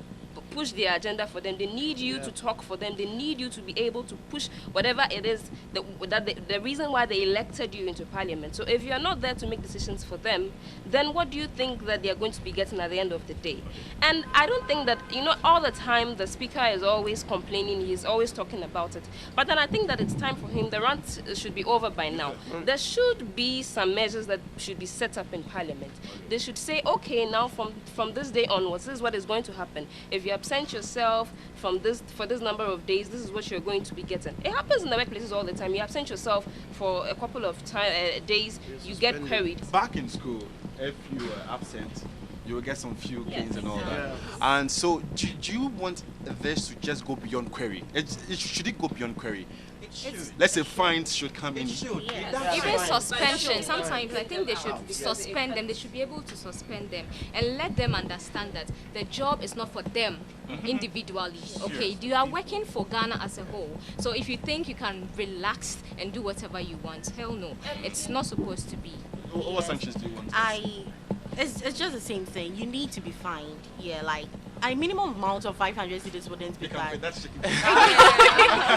push their agenda for them. They need you to talk for them. They need you to be able to push whatever it is the reason why they elected you into parliament. So if you're not there to make decisions for them, then what do you think that they're going to be getting at the end of the day? And I don't think that, all the time the speaker is always complaining, he's always talking about it. But then I think that it's time for him. The rant should be over by now. There should be some measures that should be set up in parliament. They should say, okay, now from this day onwards, this is what is going to happen. If you absent yourself for this number of days, this is what you're going to be getting. It happens in the workplaces all the time. You absent yourself for a couple of days, you get queried. Back in school, if you were absent, you will get some few gains and all that. And so, do you want this to just go beyond query? Should it go beyond query? Let's say fines should come in. Even suspension. Sometimes I think they should suspend them. They should be able to suspend them and let them understand that the job is not for them individually. Okay, you are working for Ghana as a whole. So if you think you can relax and do whatever you want, hell no. It's not supposed to be. What sanctions do you want? It's just the same thing. You need to be fined. Yeah, like a minimum amount of 500 cedis wouldn't be bad.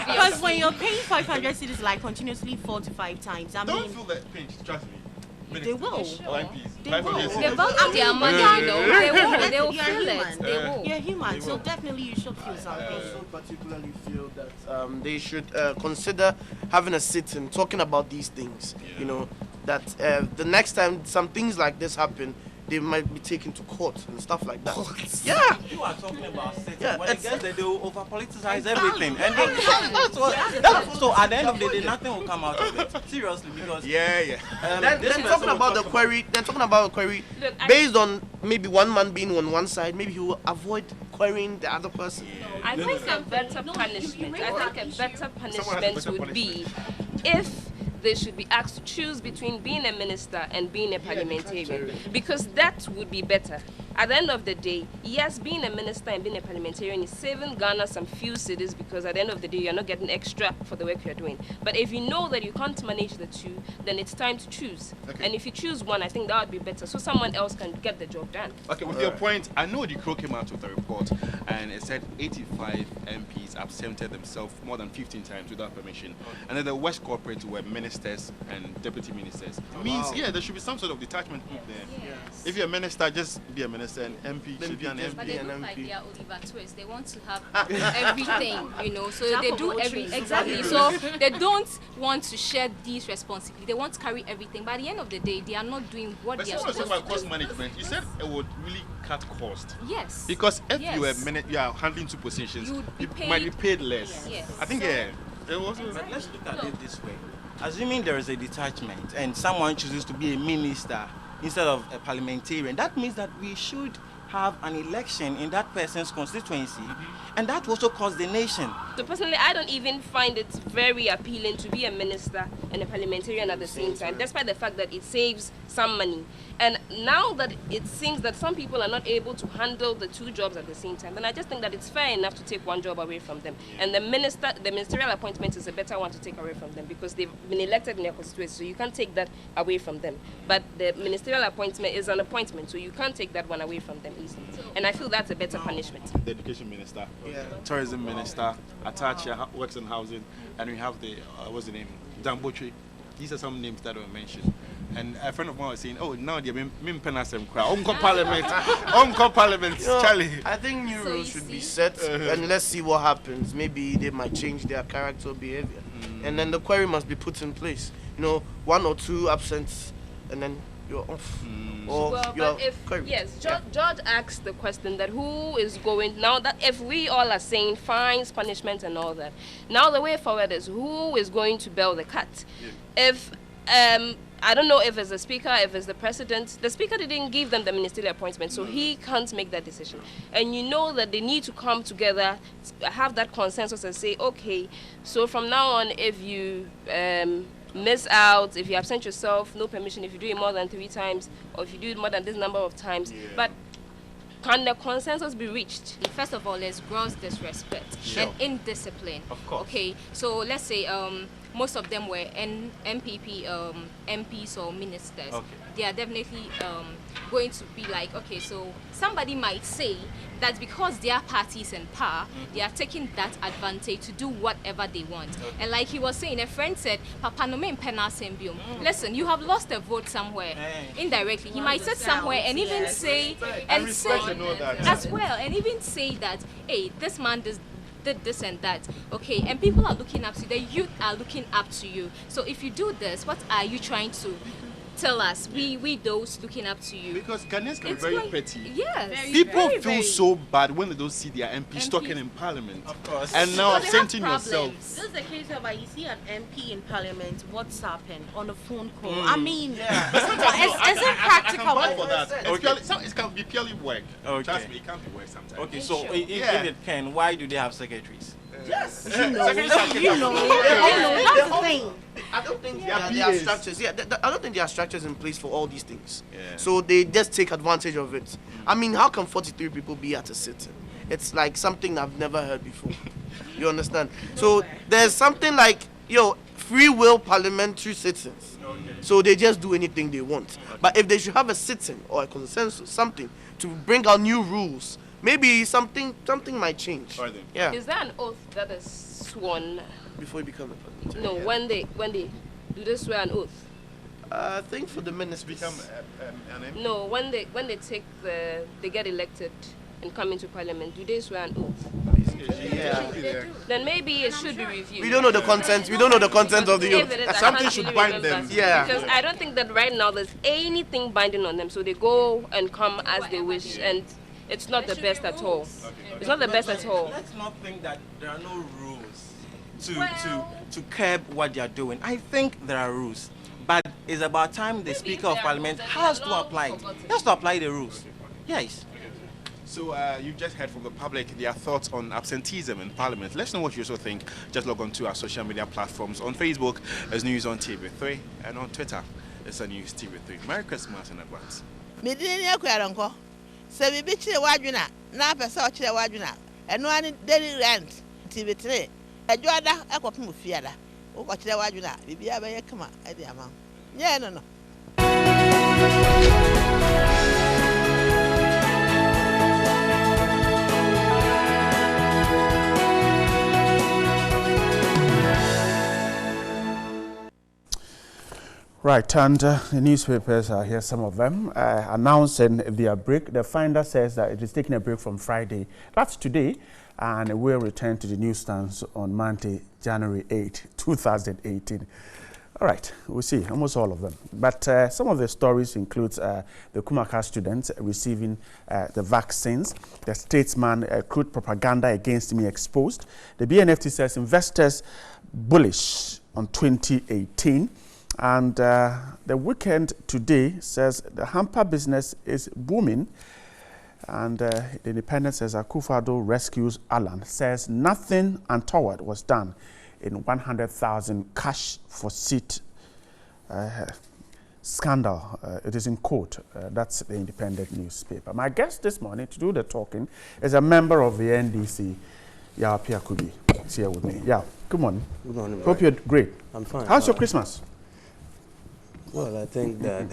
Because when you're paying 500 cedis like continuously 4 to 5 times, don't feel that pinch. Trust me. They will. They value their money, They will feel it. They will. You're human, so definitely you should feel something. I also particularly feel that they should consider having a sit-in, talking about these things. That the next time some things like this happen, they might be taken to court and stuff like that. Yeah. You are talking about setting. Yeah, when they will over-politicize everything. And that's so at the end of the day, nothing will come out of it. Seriously, because... They're talking about the query. They're talking about a query based on maybe one man being on one side. Maybe he will avoid querying the other person. I think a better punishment would be if they should be asked to choose between being a minister and being a parliamentarian, because that would be better. At the end of the day, yes, being a minister and being a parliamentarian is saving Ghana some few cedis, because at the end of the day, you're not getting extra for the work you're doing. But if you know that you can't manage the two, then it's time to choose. Okay. And if you choose one, I think that would be better, so someone else can get the job done. Okay, with your point, I know the Crow came out with a report, and it said 85 MPs absented themselves more than 15 times without permission. And then the West Corporate were ministers and deputy ministers. Means, there should be some sort of detachment group there. Yes. If you're a minister, just be a minister, and MP should be an MP. But they look like they are Oliver Twist. They want to have everything, so they do exactly. So they don't want to share these responsibilities. They want to carry everything. By the end of the day, they are not doing what they are supposed to do. About cost management, you said it would really cut cost. Yes. Because if you are handling two positions, you might be paid less. Yes. I think But let's look at it this way. Assuming there is a detachment and someone chooses to be a minister instead of a parliamentarian, that means that we should have an election in that person's constituency, and that also costs the nation. So personally, I don't even find it very appealing to be a minister and a parliamentarian at the same time, despite the fact that it saves some money. And now that it seems that some people are not able to handle the two jobs at the same time, then I just think that it's fair enough to take one job away from them. And the ministerial appointment is a better one to take away from them, because they've been elected in their constituency, so you can't take that away from them. But the ministerial appointment is an appointment, so you can't take that one away from them easily. And I feel that's a better punishment. The education minister, tourism minister, Atacha works in housing, and we have the, what's the name, Dambotri. These are some names that were mentioned. And a friend of mine was saying, oh, now they're min penasem crowd. Parliament, Charlie. I think new rules should be set, and let's see what happens. Maybe they might change their character or behavior. And then the query must be put in place. 1 or 2 absence, and then you're off. George asked the question that who is going, now that if we all are saying fines, punishment and all that, now the way forward is who is going to bail the cat? If I don't know if it's the speaker, if it's the president. The speaker didn't give them the ministerial appointment, so he can't make that decision. And you know that they need to come together, have that consensus and say, okay, so from now on, if you miss out, if you absent yourself, no permission, if you do it more than 3 times, or if you do it more than this number of times. But can the consensus be reached? First of all, there's gross disrespect and indiscipline. Of course. Okay, so let's say most of them were MPP MPs or ministers. Okay. They are definitely going to be like, okay, so somebody might say that because their party is in power, they are taking that advantage to do whatever they want. Okay. And like he was saying, a friend said, Papa no me pena sembium. Listen, you have lost a vote somewhere indirectly. He might sit somewhere and even say and say as well, and even say that, hey, this man did this and that, okay, and people are looking up to you, the youth are looking up to you. So if you do this, what are you trying to tell us? We those looking up to you. Because Ghanaians can be very petty. Yes. People feel so bad when they don't see their MPs talking in Parliament. Of course. And now absenting yourself. This is the case where you see an MP in Parliament WhatsApping on a phone call. I mean, is it practical? I can for that. It can be purely work. Okay. Trust me, it can't be work sometimes. Okay, so if it can, why do they have secretaries? Yes, you know, that's the thing. I don't think there are structures. Yeah, I don't think there are structures in place for all these things. Yeah. So they just take advantage of it. I mean, how can 43 people be at a sitting? It's like something I've never heard before. You understand? So there's something like, free will parliamentary sittings. Okay. So they just do anything they want. Okay. But if they should have a sitting or a consensus, something to bring out new rules, maybe something might change. Yeah. Is there an oath that is sworn before you become a parliamentarian? No, when they do they swear an oath? I think for the ministers become an MP. No, when they they get elected and come into parliament, do they swear an oath? Yeah. Then maybe it should be reviewed. We don't know the content. We don't know the content of the oath. Something should bind them. Yeah. Because I don't think that right now there's anything binding on them. So they go and come as they wish, and it's not the best at all. It's not the best at all. Let's not think that there are no rules to curb what they are doing. I think there are rules, but it's about time the Speaker of Parliament has to apply it. He has to apply the rules. Yes. So you just heard from the public their thoughts on absenteeism in Parliament. Let's know what you also think. Just log on to our social media platforms. On Facebook, as News on TV3, and on Twitter, it's a News TV3. Merry Christmas in advance. So we be chile wajuna na pesa chile wajuna eno ani daily rent TV3 adwada akopim fiada wo ko chile wajuna bibia be yekama ade ama nye no Right, and the newspapers are here, some of them, announcing their break. The Finder says that it is taking a break from Friday. That's today, and it will return to the newsstands on Monday, January 8, 2018. All right, we'll see, almost all of them. But some of the stories include the Kumaka students receiving the vaccines, the statesman crude propaganda against me exposed. The BNFT says investors bullish on 2018. And the Weekend today says the hamper business is booming. And the Independent says Akufo-Addo rescues Alan, says nothing untoward was done in 100,000 cash for seat scandal. It is in court. That's the Independent newspaper. My guest this morning to do the talking is a member of the NDC, Yaw Piakubi. He's here with me. Yeah, good morning. Good morning. Hope you're great. I'm fine. How's your Christmas? Well, I think that...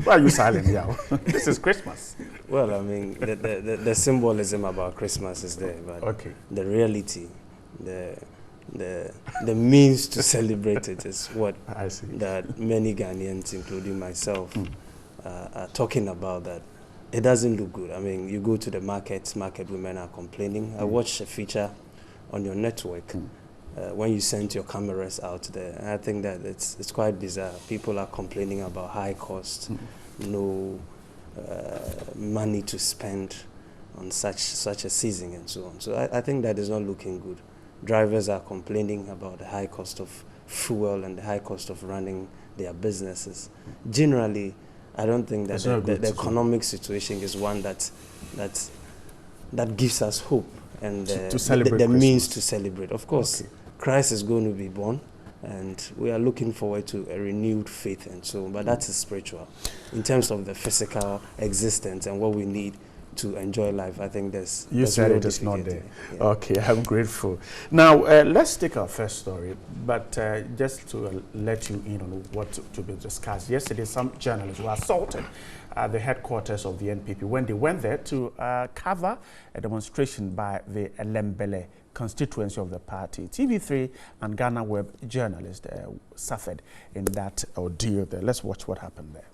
Why are you silent, Yao? This is Christmas. Well, I mean, the symbolism about Christmas is there, but the reality, the means to celebrate it is what I see. That many Ghanaians, including myself, are talking about, that it doesn't look good. I mean, you go to the market women are complaining. I watched a feature on your network when you sent your cameras out there. And I think that it's quite bizarre. People are complaining about high cost, no money to spend on such a season and so on. So I think that is not looking good. Drivers are complaining about the high cost of fuel and the high cost of running their businesses. Generally, I don't think that the economic situation is one that gives us hope and the means to celebrate. Of course, Christ is going to be born, and we are looking forward to a renewed faith and so on, but that's spiritual. In terms of the physical existence and what we need to enjoy life. I think there's... You said it is not there. Yeah. Okay, I'm grateful. Now, let's take our first story, but just to let you in on what to be discussed. Yesterday, some journalists were assaulted at the headquarters of the NPP when they went there to cover a demonstration by the Elembele constituency of the party. TV3 and Ghana Web journalists suffered in that ordeal there. Let's watch what happened there.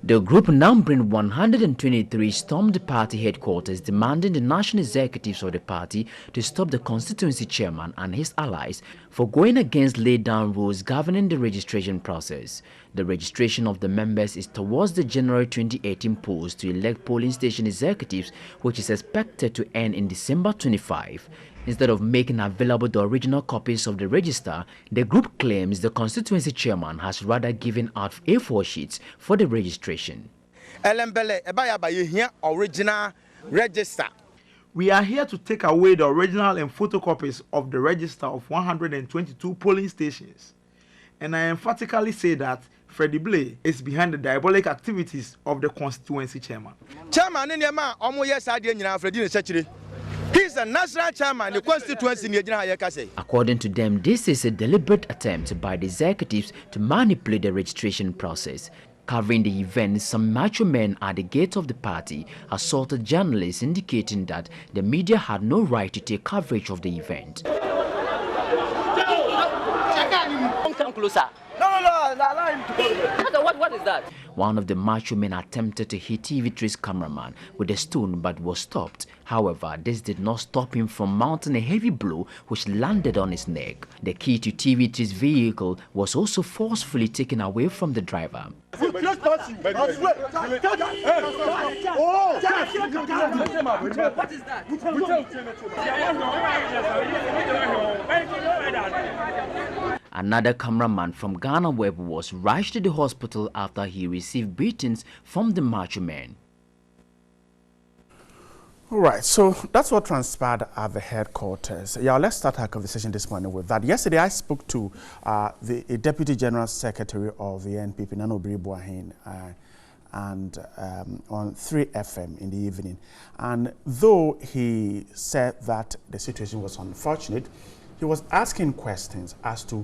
The group numbering 123 stormed the party headquarters, demanding the national executives of the party to stop the constituency chairman and his allies for going against laid-down rules governing the registration process. The registration of the members is towards the January 2018 polls to elect polling station executives, which is expected to end in December 25. Instead of making available the original copies of the register, the group claims the constituency chairman has rather given out A4 sheets for the registration. Original register. We are here to take away the original and photocopies of the register of 122 polling stations. And I emphatically say that Freddie Blay is behind the diabolic activities of the constituency chairman. Chairman, he's a national chairman, the constituency. According to them, this is a deliberate attempt by the executives to manipulate the registration process. Covering the event, some macho men at the gate of the party assaulted journalists, indicating that the media had no right to take coverage of the event. Come closer. No, allow him to go. What is that? One of the macho men attempted to hit TV3's cameraman with a stone but was stopped. However, this did not stop him from mounting a heavy blow which landed on his neck. The key to TV3's vehicle was also forcefully taken away from the driver. What is that? Another cameraman from Ghana Web was rushed to the hospital after he received beatings from the macho men. All right, so that's what transpired at the headquarters. Yeah, let's start our conversation this morning with that. Yesterday, I spoke to the Deputy General Secretary of the NPP, Nanobiri Buahin, and on 3FM in the evening. And though he said that the situation was unfortunate, he was asking questions as to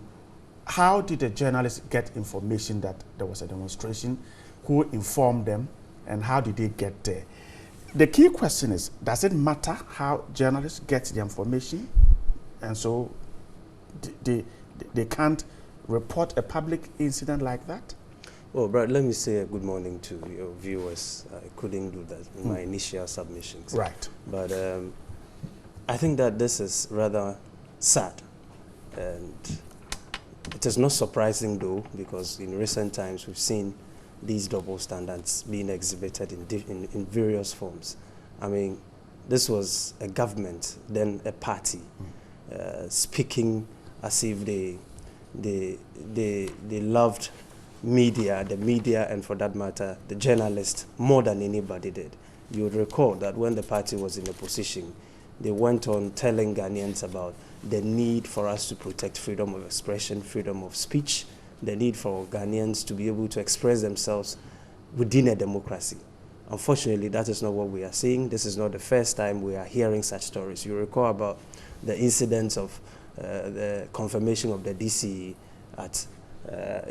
how did the journalists get information that there was a demonstration, who informed them, and how did they get there? The key question is, does it matter how journalists get the information? And so they can't report a public incident like that? Well, Brad, let me say a good morning to your viewers. I couldn't do that in my initial submissions. Right. But I think that this is rather sad. And it is not surprising, though, because in recent times we've seen these double standards being exhibited in various forms. I mean, this was a government, then a party, speaking as if they loved media, the media, and for that matter, the journalists more than anybody did. You would recall that when the party was in opposition, they went on telling Ghanaians about the need for us to protect freedom of expression, freedom of speech, the need for Ghanaians to be able to express themselves within a democracy. Unfortunately, that is not what we are seeing. This is not the first time we are hearing such stories. You recall about the incidents of the confirmation of the DCE at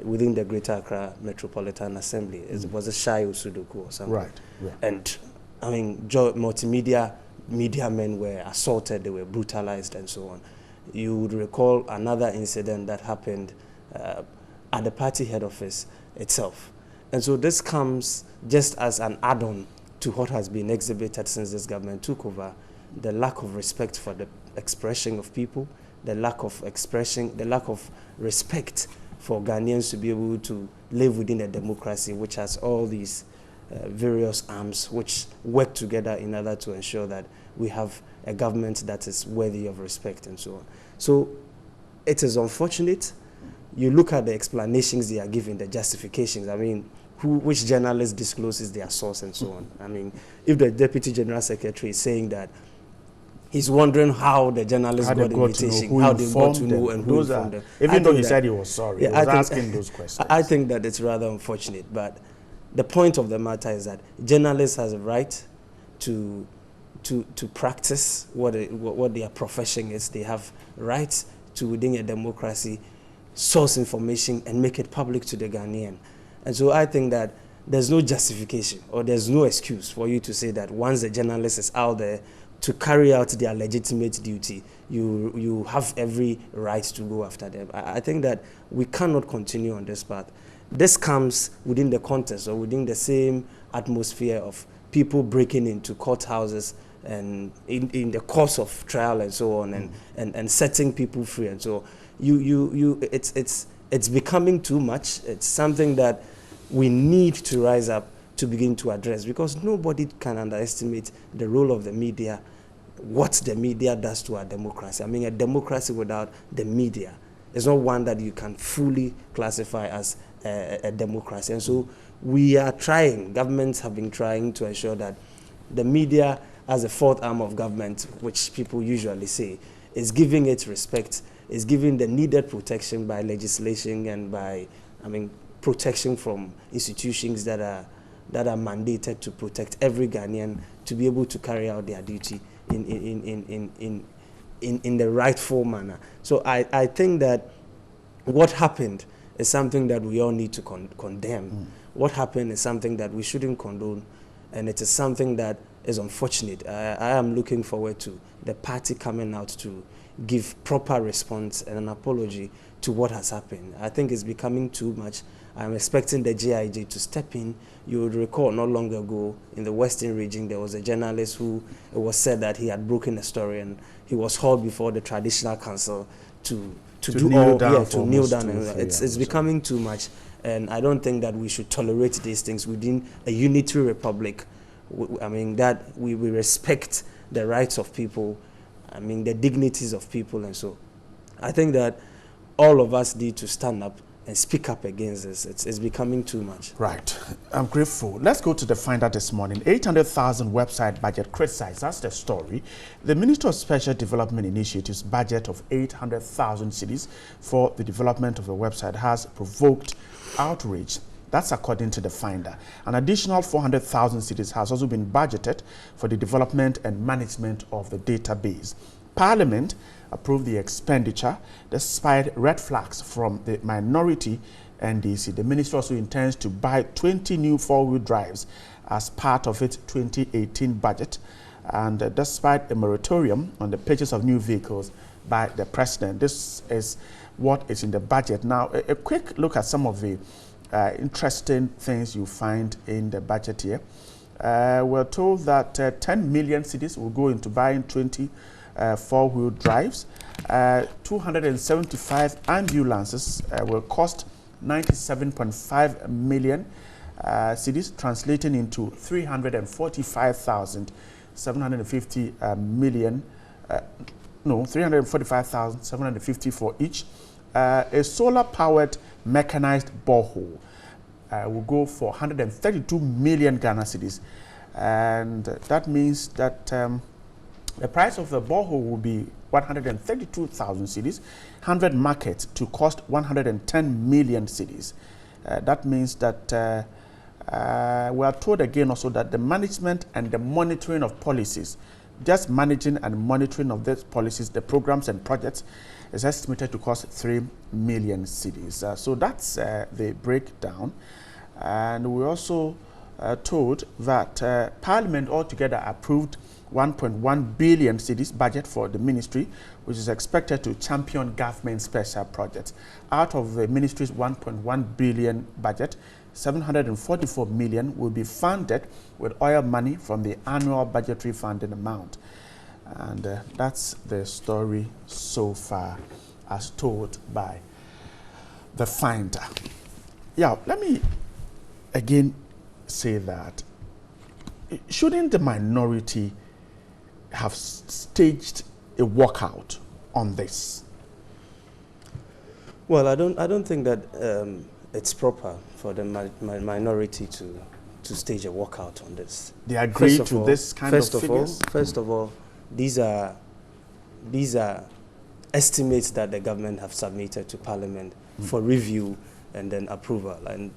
within the Greater Accra Metropolitan Assembly. It was a Shai Usudoku or something. Right. Yeah. And I mean, multimedia media men were assaulted, they were brutalized, and so on. You would recall another incident that happened at the party head office itself. And so this comes just as an add-on to what has been exhibited since this government took over, the lack of respect for the expression of people, the lack of expression, the lack of respect for Ghanaians to be able to live within a democracy which has all these various arms which work together in order to ensure that we have a government that is worthy of respect and so on. So it is unfortunate. You look at the explanations they are giving, the justifications. I mean, which journalist discloses their source and so on. I mean, if the Deputy General Secretary is saying that he's wondering how the journalists got the invitation, how they got to know and who informed them. Even though he said he was sorry, he was asking those questions. I think that it's rather unfortunate, but the point of the matter is that journalists has a right to practice what their profession is. They have rights to, within a democracy, source information and make it public to the Ghanaian. And so I think that there's no justification or there's no excuse for you to say that once the journalist is out there to carry out their legitimate duty, you have every right to go after them. I think that we cannot continue on this path. This comes within the context or within the same atmosphere of people breaking into courthouses and in the course of trial and so on, and setting people free. And so it's becoming too much. It's something that we need to rise up to begin to address, because nobody can underestimate the role of the media, what the media does to our democracy. I mean, a democracy without the media is not one that you can fully classify as a democracy. And so we are trying, governments have been trying to ensure that the media, as a fourth arm of government, which people usually say, is giving it respect, is giving the needed protection by legislation and by, protection from institutions that are mandated to protect every Ghanaian to be able to carry out their duty in the rightful manner. So I think that what happened is something that we all need to condemn. What happened is something that we shouldn't condone, and it is something that is unfortunate. I am looking forward to the party coming out to give proper response and an apology to what has happened. I think it's becoming too much. I'm expecting the GIJ to step in. You would recall not long ago in the Western region, there was a journalist who it was said that he had broken a story, and he was hauled before the traditional council to kneel down. It's becoming too much, and I don't think that we should tolerate these things within a unitary republic. That we respect the rights of people, the dignities of people, and so I think that all of us need to stand up and speak up against this. It's becoming too much. Right. I'm grateful. Let's go to the Finder this morning. 800,000 website budget criticized. That's the story. The Minister of Special Development Initiatives budget of 800,000 cedis for the development of the website has provoked outrage. That's according to the Finder. An additional 400,000 cedis has also been budgeted for the development and management of the database. Parliament approved the expenditure despite red flags from the minority NDC. The ministry also intends to buy 20 new four-wheel drives as part of its 2018 budget, and despite a moratorium on the purchase of new vehicles by the president. This is what is in the budget. Now, a quick look at some of the interesting things you find in the budget here. We're told that 10 million cedis will go into buying 20 four-wheel drives. 275 ambulances will cost 97.5 million cedis, translating into 345,750 million. 345,750 for each. A solar-powered mechanized borehole will go for 132 million Ghana cedis, and that means that the price of the borehole will be 132,000 cedis, 100 markets to cost 110 million cedis. That means that we are told again also that the management and the monitoring of policies, just managing and monitoring of these policies, the programs and projects, is estimated to cost 3 million cedis. So that's the breakdown. And we also told that Parliament altogether approved 1.1 billion cedis budget for the ministry, which is expected to champion government special projects. Out of the ministry's 1.1 billion budget, 744 million will be funded with oil money from the annual budgetary funding amount. And that's the story so far as told by the Finder. Yeah, let me again say that shouldn't the minority have staged a walkout on this? Well, I don't think that it's proper for the minority to stage a walkout on this. They agree to this kind of figures? First of all, these are estimates that the government have submitted to Parliament for review and then approval. And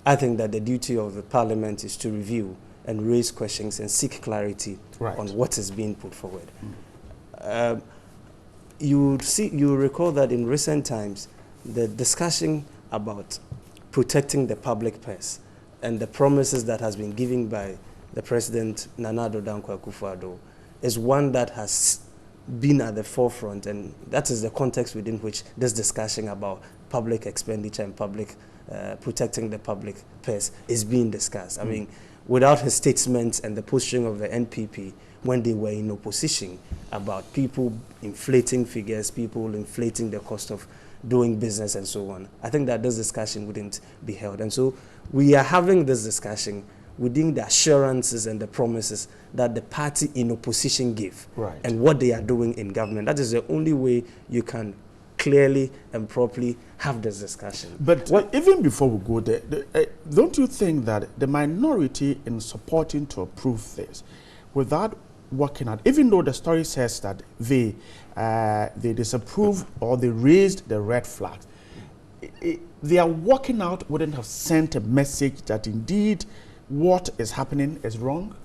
I think that the duty of the parliament is to review and raise questions and seek clarity on what is being put forward. You recall that in recent times, the discussion about protecting the public purse and the promises that has been given by the President Nana Addo Dankwa Akufo-Addo is one that has been at the forefront, and that is the context within which this discussion about public expenditure and public protecting the public purse is being discussed. I mean, without his statements and the positioning of the NPP when they were in opposition about people inflating figures, people inflating the cost of doing business and so on, I think that this discussion wouldn't be held. And so we are having this discussion within the assurances and the promises that the party in opposition give and what they are doing in government. That is the only way you can clearly and properly have this discussion. But even before we go there, don't you think that the minority in supporting to approve this, without working out, even though the story says that they disapprove or they raised the red flag, their working out wouldn't have sent a message that indeed what is happening is wrong?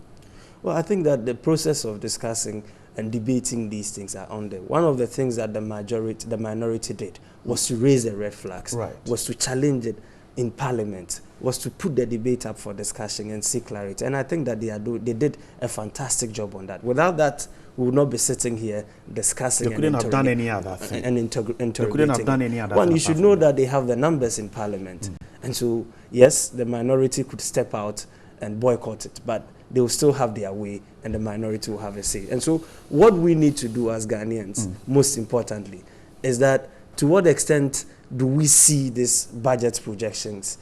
Well, I think that the process of discussing and debating these things are on there. One of the things that the minority did was to raise the red flags, was to challenge it in Parliament, was to put the debate up for discussion and seek clarity. And I think that they did a fantastic job on that. Without that, we would not be sitting here discussing. They couldn't have done any other thing. And they couldn't have done any other thing. One, you should know that they have the numbers in Parliament. And so, yes, the minority could step out and boycott it, but they will still have their way and the minority will have a say. And so what we need to do as Ghanaians, most importantly, is that to what extent do we see these budget projections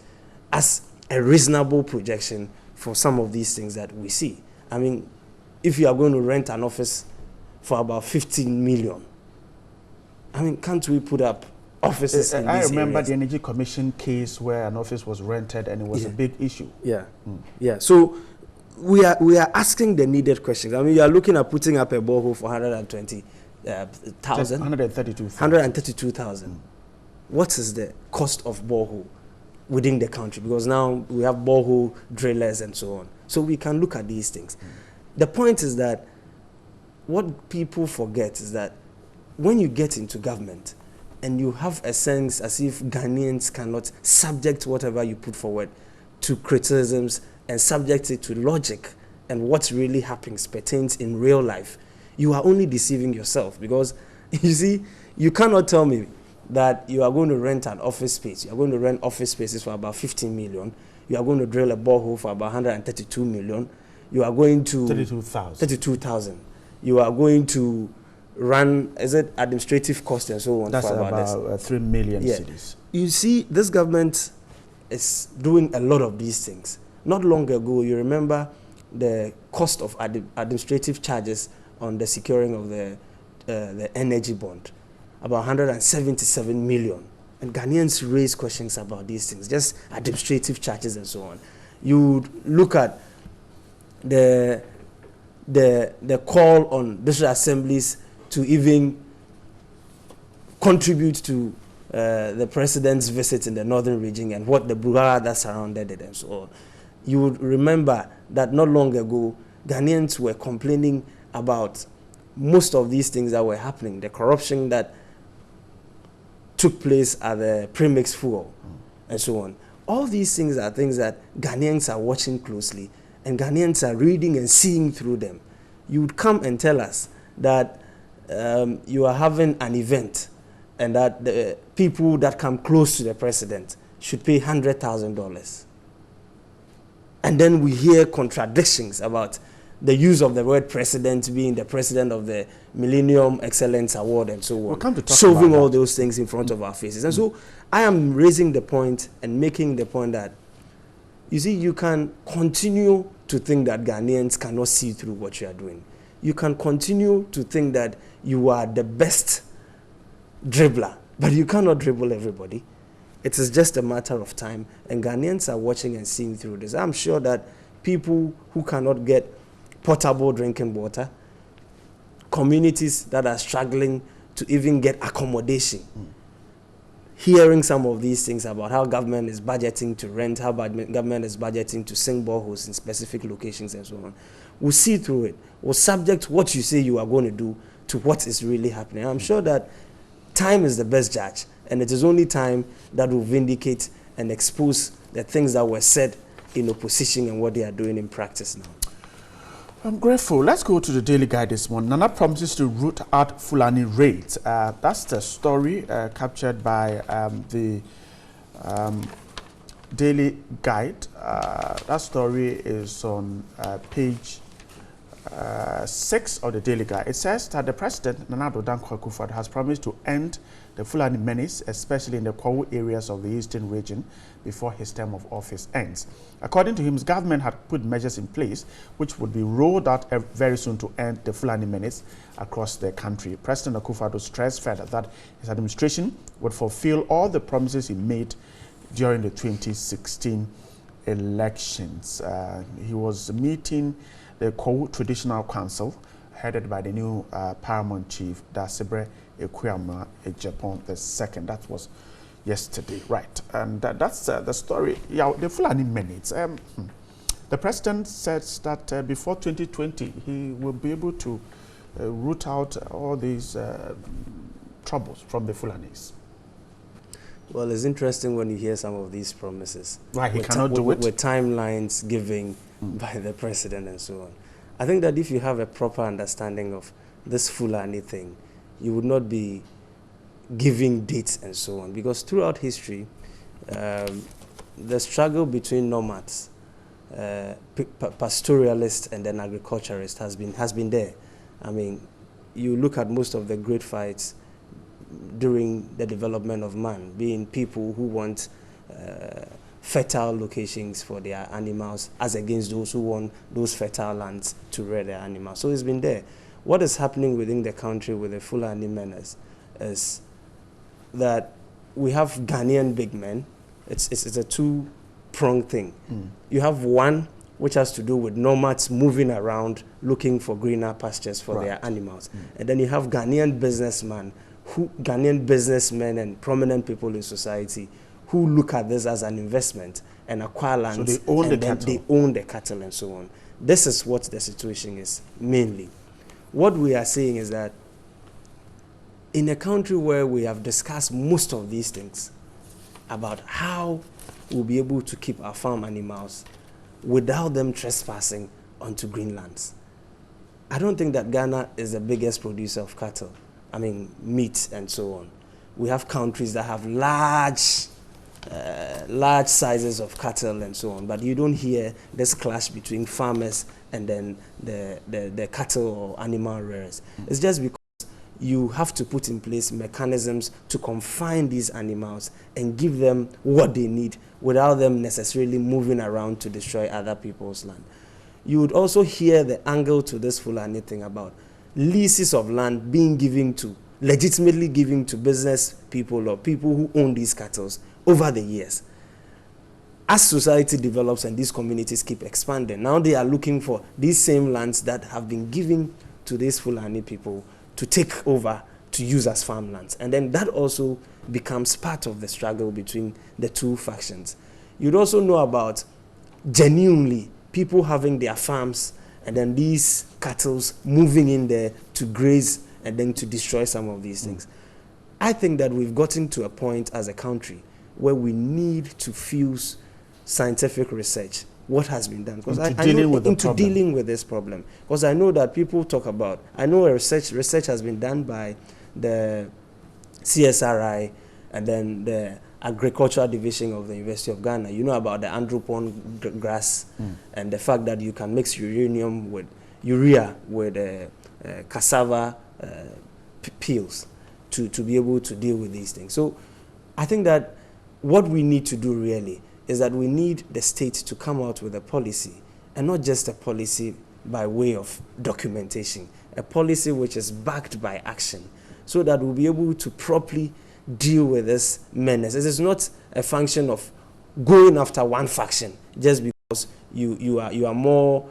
as a reasonable projection for some of these things that we see? I mean, if you are going to rent an office for about 15 million, I mean, can't we put up offices in I these remember areas? the Energy Commission case where an office was rented and it was a big issue. Yeah. So we are asking the needed questions. I mean, you are looking at putting up a borehole for 132,000. 132,000. What is the cost of borehole within the country? Because now we have borehole drillers and so on. So we can look at these things. The point is that what people forget is that when you get into government and you have a sense as if Ghanaians cannot subject whatever you put forward to criticisms and subject it to logic and what really happens pertains in real life, you are only deceiving yourself. Because you see, you cannot tell me that you are going to rent an office space. You are going to rent office spaces for about 15 million. You are going to drill a borehole for about 132 million. You are going to 32,000. You are going to run, is it administrative cost and so on? That's about 3 million cedis. You see, this government is doing a lot of these things. Not long ago, you remember the cost of administrative charges on the securing of the energy bond, about 177 million. And Ghanaians raise questions about these things, just administrative charges and so on. You look at the call on district assemblies to even contribute to the president's visit in the northern region and what the brouhaha that surrounded it and so on. You would remember that not long ago, Ghanaians were complaining about most of these things that were happening, the corruption that took place at the premix fuel and so on. All these things are things that Ghanaians are watching closely and Ghanaians are reading and seeing through them. You would come and tell us that you are having an event and that the people that come close to the president should pay $100,000. And then we hear contradictions about the use of the word president being the president of the Millennium Excellence Award and so on, solving all those things in front of our faces. And so I am raising the point and making the point that, you see, you can continue to think that Ghanaians cannot see through what you are doing. You can continue to think that you are the best dribbler, but you cannot dribble everybody. It is just a matter of time, and Ghanaians are watching and seeing through this. I'm sure that people who cannot get potable drinking water, communities that are struggling to even get accommodation, hearing some of these things about how government is budgeting to rent, how government is budgeting to sink boreholes in specific locations and so on. We'll see through it. We'll subject what you say you are going to do to what is really happening. I'm sure that time is the best judge, and it is only time that will vindicate and expose the things that were said in opposition and what they are doing in practice now. I'm grateful. Let's go to the Daily Guide this morning. Nana promises to root out Fulani raids. That's the story captured by the Daily Guide. That story is on page 6 of the Daily Guide. It says that the President, Nana Addo Dankwa Akufo-Addo, has promised to end the Fulani menace, especially in the Kwawu areas of the eastern region, before his term of office ends. According to him, his government had put measures in place which would be rolled out very soon to end the Fulani menace across the country. President Akufo-Addo stressed further that his administration would fulfill all the promises he made during the 2016 elections. He was meeting the Kwawu Traditional Council, headed by the new Paramount Chief, Dasibre Ekwama Ejapon II. That was yesterday, right? And that's the story. Yeah, the Fulani menace. The president says that before 2020, he will be able to root out all these troubles from the Fulanis. Well, it's interesting when you hear some of these promises. Right, he cannot do it. With timelines given by the president and so on. I think that if you have a proper understanding of this Fulani thing, you would not be giving dates and so on. Because throughout history, the struggle between nomads, pastoralists, and then agriculturists has been there. I mean, you look at most of the great fights during the development of man, being people who want fertile locations for their animals as against those who want those fertile lands to rear their animals. So it's been there. What is happening within the country with the Fulani menace is that we have Ghanaian big men. It's a two-pronged thing. You have one which has to do with nomads moving around looking for greener pastures for their animals. And then you have Ghanaian businessmen and prominent people in society who look at this as an investment and acquire land. So they own the cattle. They own the cattle and so on. This is what the situation is mainly. What we are saying is that in a country where we have discussed most of these things about how we'll be able to keep our farm animals without them trespassing onto green lands, I don't think that Ghana is the biggest producer of cattle. I mean, meat and so on. We have countries that have large sizes of cattle and so on, but you don't hear this clash between farmers and then the cattle or animal rearers. It's just because you have to put in place mechanisms to confine these animals and give them what they need without them necessarily moving around to destroy other people's land. You would also hear the angle to this Fulani thing about leases of land being legitimately given to business people or people who own these cattle over the years. As society develops and these communities keep expanding, now they are looking for these same lands that have been given to these Fulani people to take over to use as farmlands. And then that also becomes part of the struggle between the two factions. You'd also know about genuinely people having their farms and then these cattle moving in there to graze and then to destroy some of these things. I think that we've gotten to a point as a country where we need to fuse scientific research, what has been done, because into dealing with this problem. Because I know that people talk about, I know research has been done by the CSRI and then the Agricultural Division of the University of Ghana. You know about the andropon grass and the fact that you can mix urea with cassava peels to be able to deal with these things. So I think that what we need to do really is that we need the state to come out with a policy, and not just a policy by way of documentation, a policy which is backed by action, so that we'll be able to properly deal with this menace. This is not a function of going after one faction just because you are more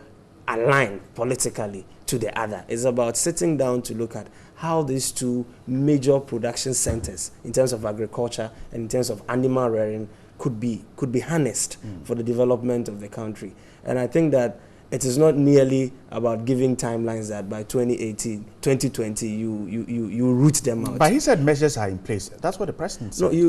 aligned politically to the other. It's about sitting down to look at how these two major production centers in terms of agriculture and in terms of animal rearing could be harnessed for the development of the country. And I think that it is not merely about giving timelines that by 2018, 2020, you root them out. But he said measures are in place. That's what the president said. No, you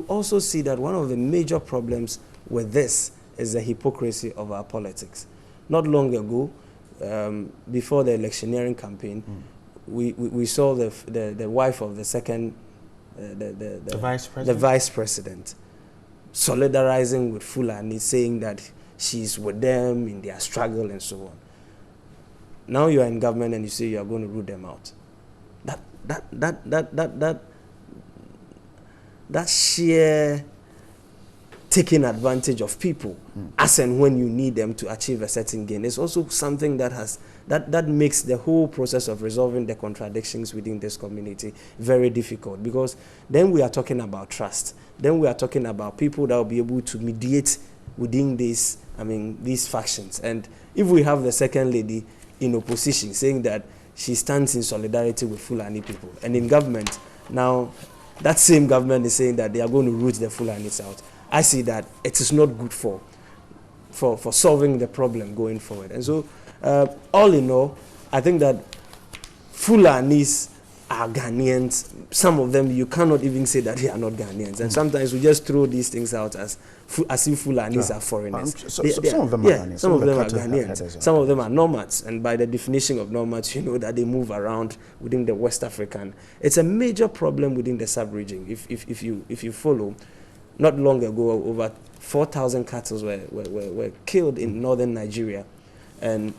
also see that one of the major problems with this is the hypocrisy of our politics. Not long ago, before the electioneering campaign, we saw the wife of the second, the vice president, solidarizing with Fulani, saying that she's with them in their struggle and so on. Now you are in government and you say you are going to root them out. That sheer taking advantage of people as and when you need them to achieve a certain gain is also something that makes the whole process of resolving the contradictions within this community very difficult, because then we are talking about trust. Then we are talking about people that will be able to mediate within these factions. And if we have the second lady in opposition saying that she stands in solidarity with Fulani people, and in government now that same government is saying that they are going to root the Fulanis out, I see that it is not good for solving the problem going forward. And so all in all, I think that Fulanis are Ghanaians. Some of them, you cannot even say that they are not Ghanaians. And sometimes we just throw these things out as if Fulanis are foreigners. Some of them are Ghanaians. Some of them are Ghanaians. Some of them are nomads. And by the definition of nomads, you know that they move around within the West African. It's a major problem within the sub-region. If you follow, not long ago, over 4,000 cattle were killed in northern Nigeria. And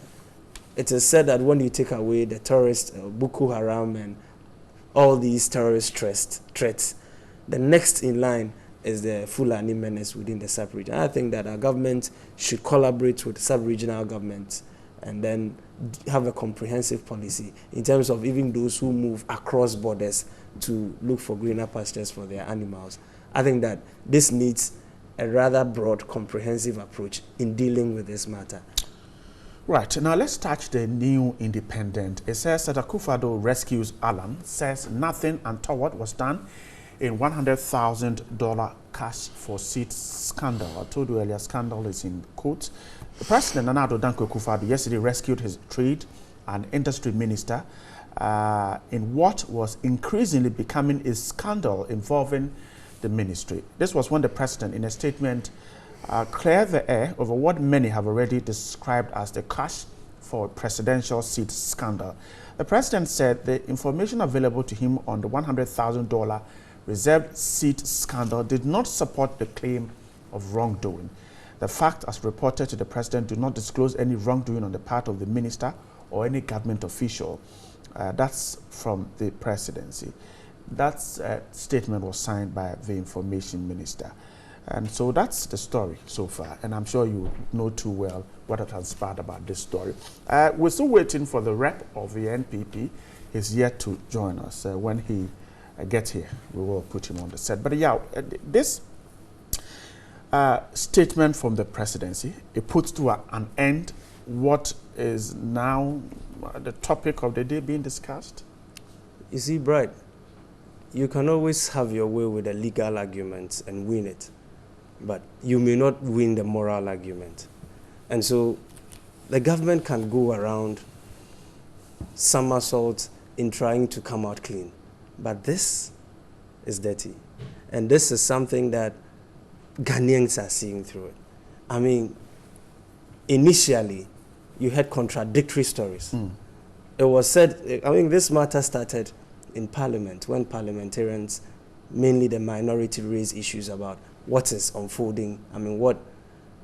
it is said that when you take away the terrorists, Boko Haram and all these terrorist threats, the next in line is the Fulani menace within the sub-region. I think that our government should collaborate with sub-regional governments and then have a comprehensive policy in terms of even those who move across borders to look for greener pastures for their animals. I think that this needs a rather broad, comprehensive approach in dealing with this matter. Right, now let's touch the New Independent. It says that Akufo-Addo rescues Alan, says nothing untoward was done in $100,000 cash for seed scandal. I told you earlier, scandal is in quotes. The President, Nana Addo Dankwa Akufo-Addo, yesterday rescued his trade and industry minister in what was increasingly becoming a scandal involving the ministry. This was when the President, in a statement, cleared the air over what many have already described as the cash for presidential seat scandal. The President said the information available to him on the $100,000 reserved seat scandal did not support the claim of wrongdoing. The fact, as reported to the President, do not disclose any wrongdoing on the part of the minister or any government official. That's from the presidency. That statement was signed by the information minister. And so that's the story so far. And I'm sure you know too well what has transpired about this story. We're still waiting for the rep of the NPP. He's yet to join us. When he gets here, we will put him on the set. But yeah, this statement from the presidency, it puts to an end what is now the topic of the day being discussed. You see, Bright, you can always have your way with a legal argument and win it, but you may not win the moral argument. And so the government can go around somersault in trying to come out clean, but this is dirty. And this is something that Ghanaians are seeing through it. I mean, initially, you had contradictory stories. It was said, I mean, this matter started in Parliament when parliamentarians, mainly the minority, raised issues about what is unfolding, I mean, what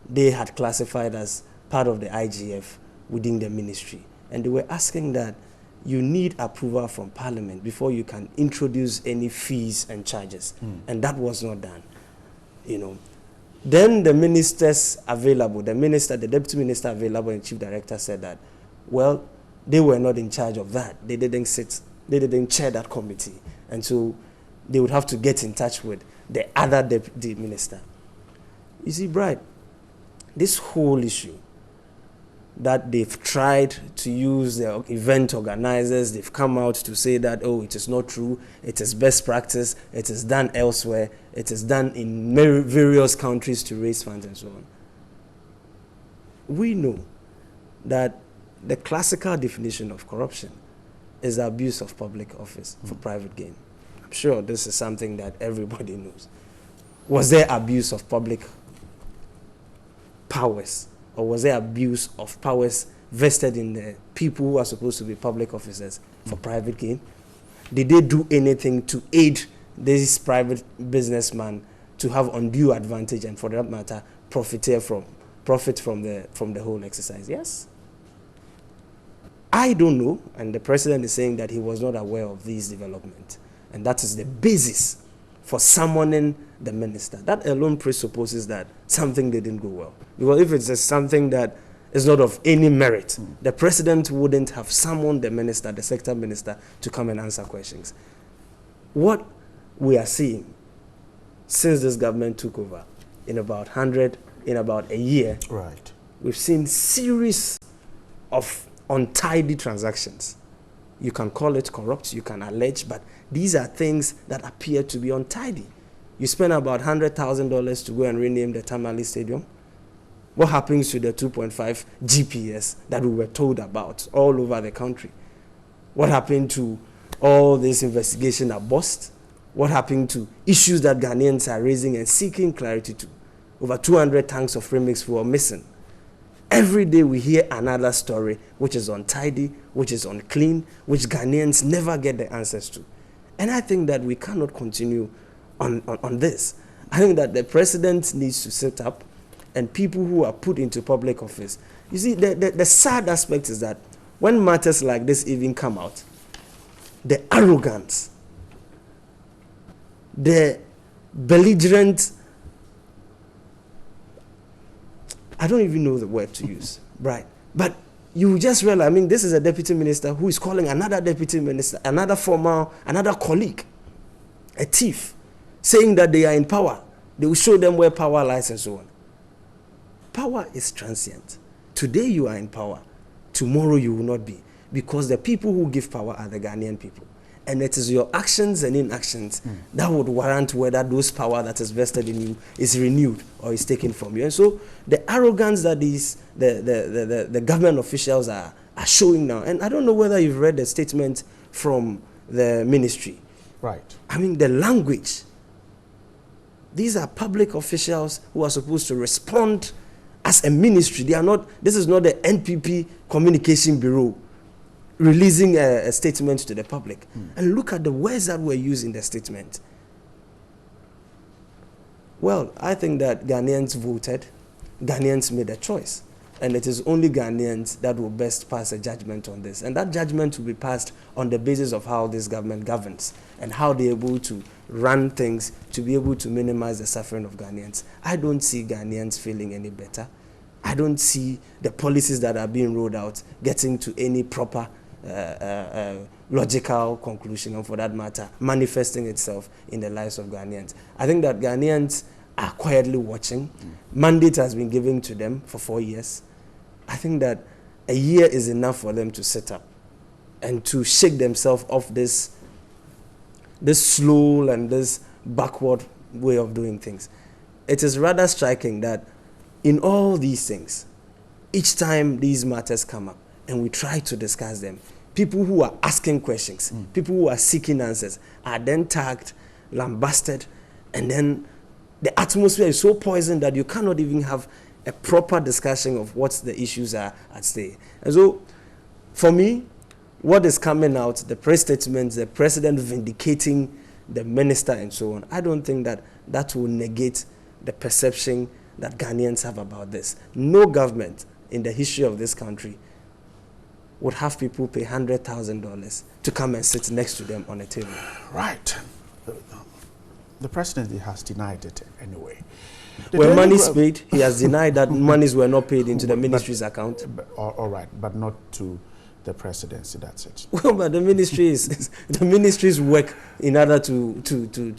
they had classified as part of the IGF within the ministry. And they were asking that you need approval from Parliament before you can introduce any fees and charges. And that was not done, you know. Then the ministers available, the deputy minister available and chief director said that, well, they were not in charge of that. They didn't chair that committee. And so they would have to get in touch with the other deputy minister. You see, Bright, this whole issue that they've tried to use the event organizers, they've come out to say that, oh, it is not true, it is best practice, it is done elsewhere, it is done in various countries to raise funds and so on. We know that the classical definition of corruption is the abuse of public office for private gain. I'm sure this is something that everybody knows. Was there abuse of public powers, or was there abuse of powers vested in the people who are supposed to be public officers for private gain? Did they do anything to aid this private businessman to have undue advantage and, for that matter, profit from the whole exercise? Yes. I don't know, and the president is saying that he was not aware of these developments, and that is the basis for summoning the minister. That alone presupposes that something didn't go well. Because if it's something that is not of any merit, the president wouldn't have summoned the minister, the sector minister, to come and answer questions. What we are seeing since this government took over, in about a year, right, we've seen series of untidy transactions. You can call it corrupt, you can allege, but these are things that appear to be untidy. You spend about $100,000 to go and rename the Tamale Stadium. What happens to the 2.5 GPS that we were told about all over the country? What happened to all this investigation at Bust? What happened to issues that Ghanaians are raising and seeking clarity to? Over 200 tanks of premix were missing. Every day we hear another story which is untidy, which is unclean, which Ghanaians never get the answers to. And I think that we cannot continue on this. I think that the president needs to sit up, and people who are put into public office. You see, the sad aspect is that when matters like this even come out, the arrogance, the belligerent, I don't even know the word to use, right? But you just realize, I mean, this is a deputy minister who is calling another deputy minister, another colleague, a thief, saying that they are in power. They will show them where power lies and so on. Power is transient. Today you are in power. Tomorrow you will not be. Because the people who give power are the Ghanaian people. And it is your actions and inactions that would warrant whether those power that is vested in you is renewed or is taken from you. And so the arrogance that the government officials are showing now, and I don't know whether you've read the statement from the ministry. Right. I mean, the language. These are public officials who are supposed to respond as a ministry. They are not, this is not the NPP Communication Bureau releasing a statement to the public. And look at the words that were used in the statement. Well, I think that Ghanaians voted, Ghanaians made a choice. And it is only Ghanaians that will best pass a judgment on this. And that judgment will be passed on the basis of how this government governs and how they're able to run things to be able to minimize the suffering of Ghanaians. I don't see Ghanaians feeling any better. I don't see the policies that are being rolled out getting to any proper logical conclusion, and for that matter, manifesting itself in the lives of Ghanaians. I think that Ghanaians are quietly watching. Mandate has been given to them for 4 years. I think that a year is enough for them to sit up and to shake themselves off this slow and this backward way of doing things. It is rather striking that in all these things, each time these matters come up and we try to discuss them, people who are asking questions, people who are seeking answers are then tagged, lambasted, and then the atmosphere is so poisoned that you cannot even have a proper discussion of what the issues are at stake. And so, for me, what is coming out, the press statements, the president vindicating the minister and so on, I don't think that that will negate the perception that Ghanaians have about this. No government in the history of this country would have people pay $100,000 to come and sit next to them on a table. Right. The president has denied it anyway. When money is paid, he has denied that monies were not paid into the ministry's account. All right, but not to the presidency. That's it. Well, but the ministry is the ministry's work in order to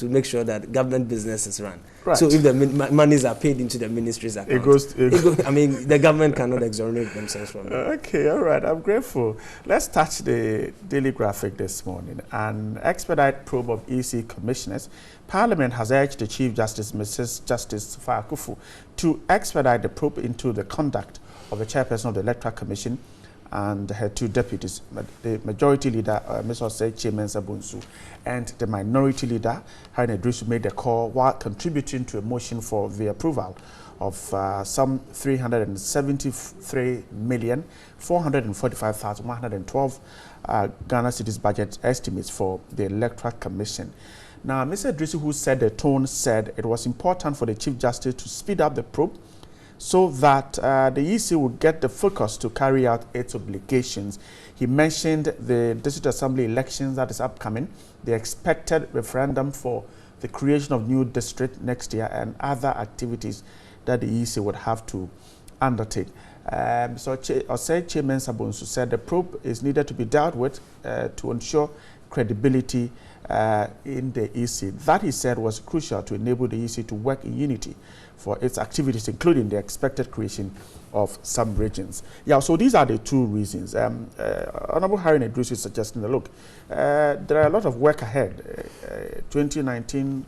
make sure that government business is run. Right. So if the monies are paid into the ministry's account, I mean, the government cannot exonerate themselves from it. Okay, all right. I'm grateful. Let's touch the Daily Graphic this morning. An expedite probe of EC commissioners. Parliament has urged the Chief Justice, Mrs. Justice Safaa Akuffo, to expedite the probe into the conduct of the chairperson of the Electoral Commission and her two deputies, the majority leader, Ms. Osei Chimensa Bonsu, and the minority leader, Harry Nedrusu, made the call while contributing to a motion for the approval of some 373,445,112 Ghana cedis budget estimates for the Electoral Commission. Now, Mr. Nedrusu, who set the tone, said it was important for the Chief Justice to speed up the probe so that the EC would get the focus to carry out its obligations. He mentioned the District Assembly elections that is upcoming, the expected referendum for the creation of new district next year, and other activities that the EC would have to undertake. So Osei Chimensa Bonsu said the probe is needed to be dealt with to ensure credibility in the EC. That, he said, was crucial to enable the EC to work in unity for its activities, including the expected creation of some regions. Yeah, so these are the two reasons. Honorable Harry Nedrusu is suggesting that, look, there are a lot of work ahead, 2019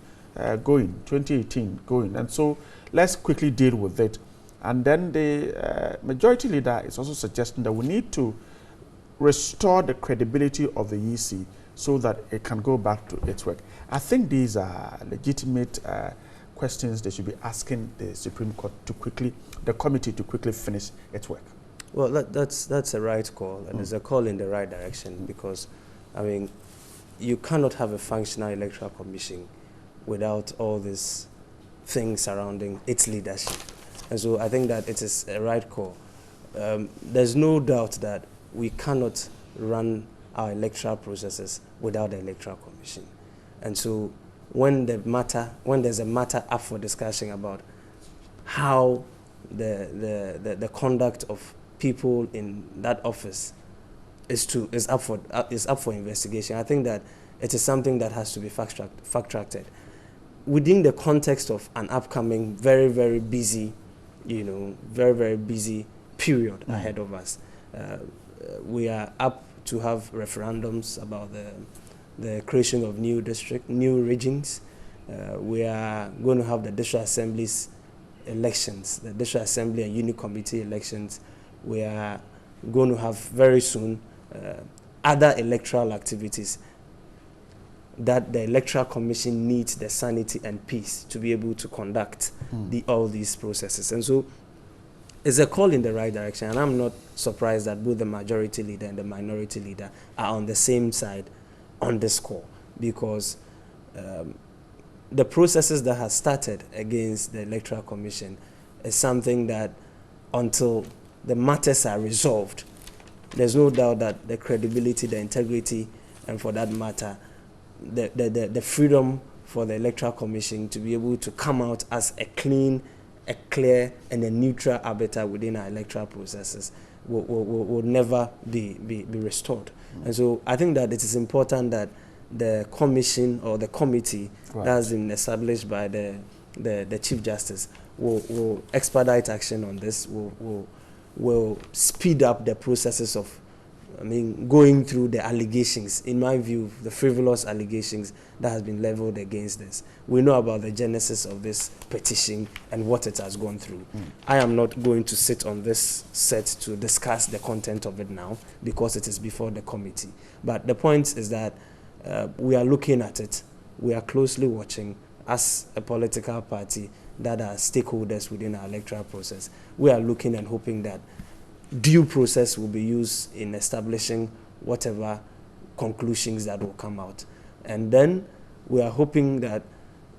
going, 2018 going, and so let's quickly deal with it. And then the majority leader is also suggesting that we need to restore the credibility of the EC so that it can go back to its work. I think these are legitimate questions they should be asking the Supreme Court to quickly, the committee to quickly finish its work. Well, that's a right call, and it's a call in the right direction, because, I mean, you cannot have a functional electoral commission without all these things surrounding its leadership. And so I think that it is a right call. There's no doubt that we cannot run our electoral processes without the electoral commission. And so when there's a matter up for discussion about how the conduct of people in that office is up for investigation, I think that it is something that has to be fact-tracked within the context of an upcoming very, very busy, very, very busy period ahead of us. We are up to have referendums about the creation of new regions. We are going to have the district assemblies elections, the district assembly and unit committee elections. We are going to have very soon other electoral activities that the Electoral Commission needs the sanity and peace to be able to conduct all these processes. And so it's a call in the right direction, and I'm not surprised that both the majority leader and the minority leader are on the same side on this call, because the processes that have started against the Electoral Commission is something that, until the matters are resolved, there's no doubt that the credibility, the integrity, and for that matter, the freedom for the Electoral Commission to be able to come out as a clean, a clear, and a neutral arbiter within our electoral processes will never be restored. And so I think that it is important that the commission or the committee that has been established by the Chief Justice will expedite action on this, will speed up the processes of, going through the allegations, in my view, the frivolous allegations that has been leveled against this. We know about the genesis of this petition and what it has gone through. I am not going to sit on this set to discuss the content of it now, because it is before the committee. But the point is that we are looking at it. We are closely watching as a political party that are stakeholders within our electoral process. We are looking and hoping that due process will be used in establishing whatever conclusions that will come out. And then we are hoping that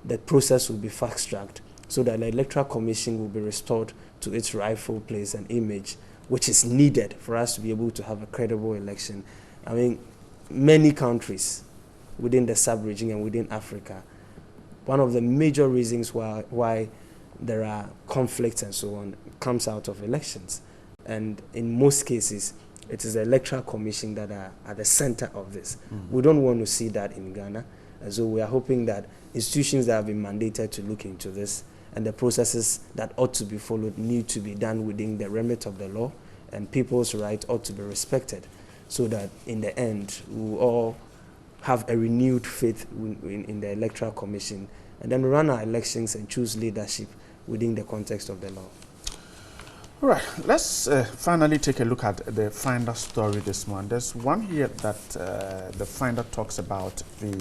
the process will be fast-tracked so that the Electoral Commission will be restored to its rightful place and image, which is needed for us to be able to have a credible election. Many countries within the sub-region and within Africa, one of the major reasons why there are conflicts and so on comes out of elections. And in most cases, It is the Electoral Commission that are at the center of this. We don't want to see that in Ghana. And so we are hoping that institutions that have been mandated to look into this and the processes that ought to be followed need to be done within the remit of the law, and people's rights ought to be respected, so that in the end we will all have a renewed faith in the Electoral Commission, and then run our elections and choose leadership within the context of the law. All right, let's finally take a look at the Finder story this morning. There's one here that the Finder talks about the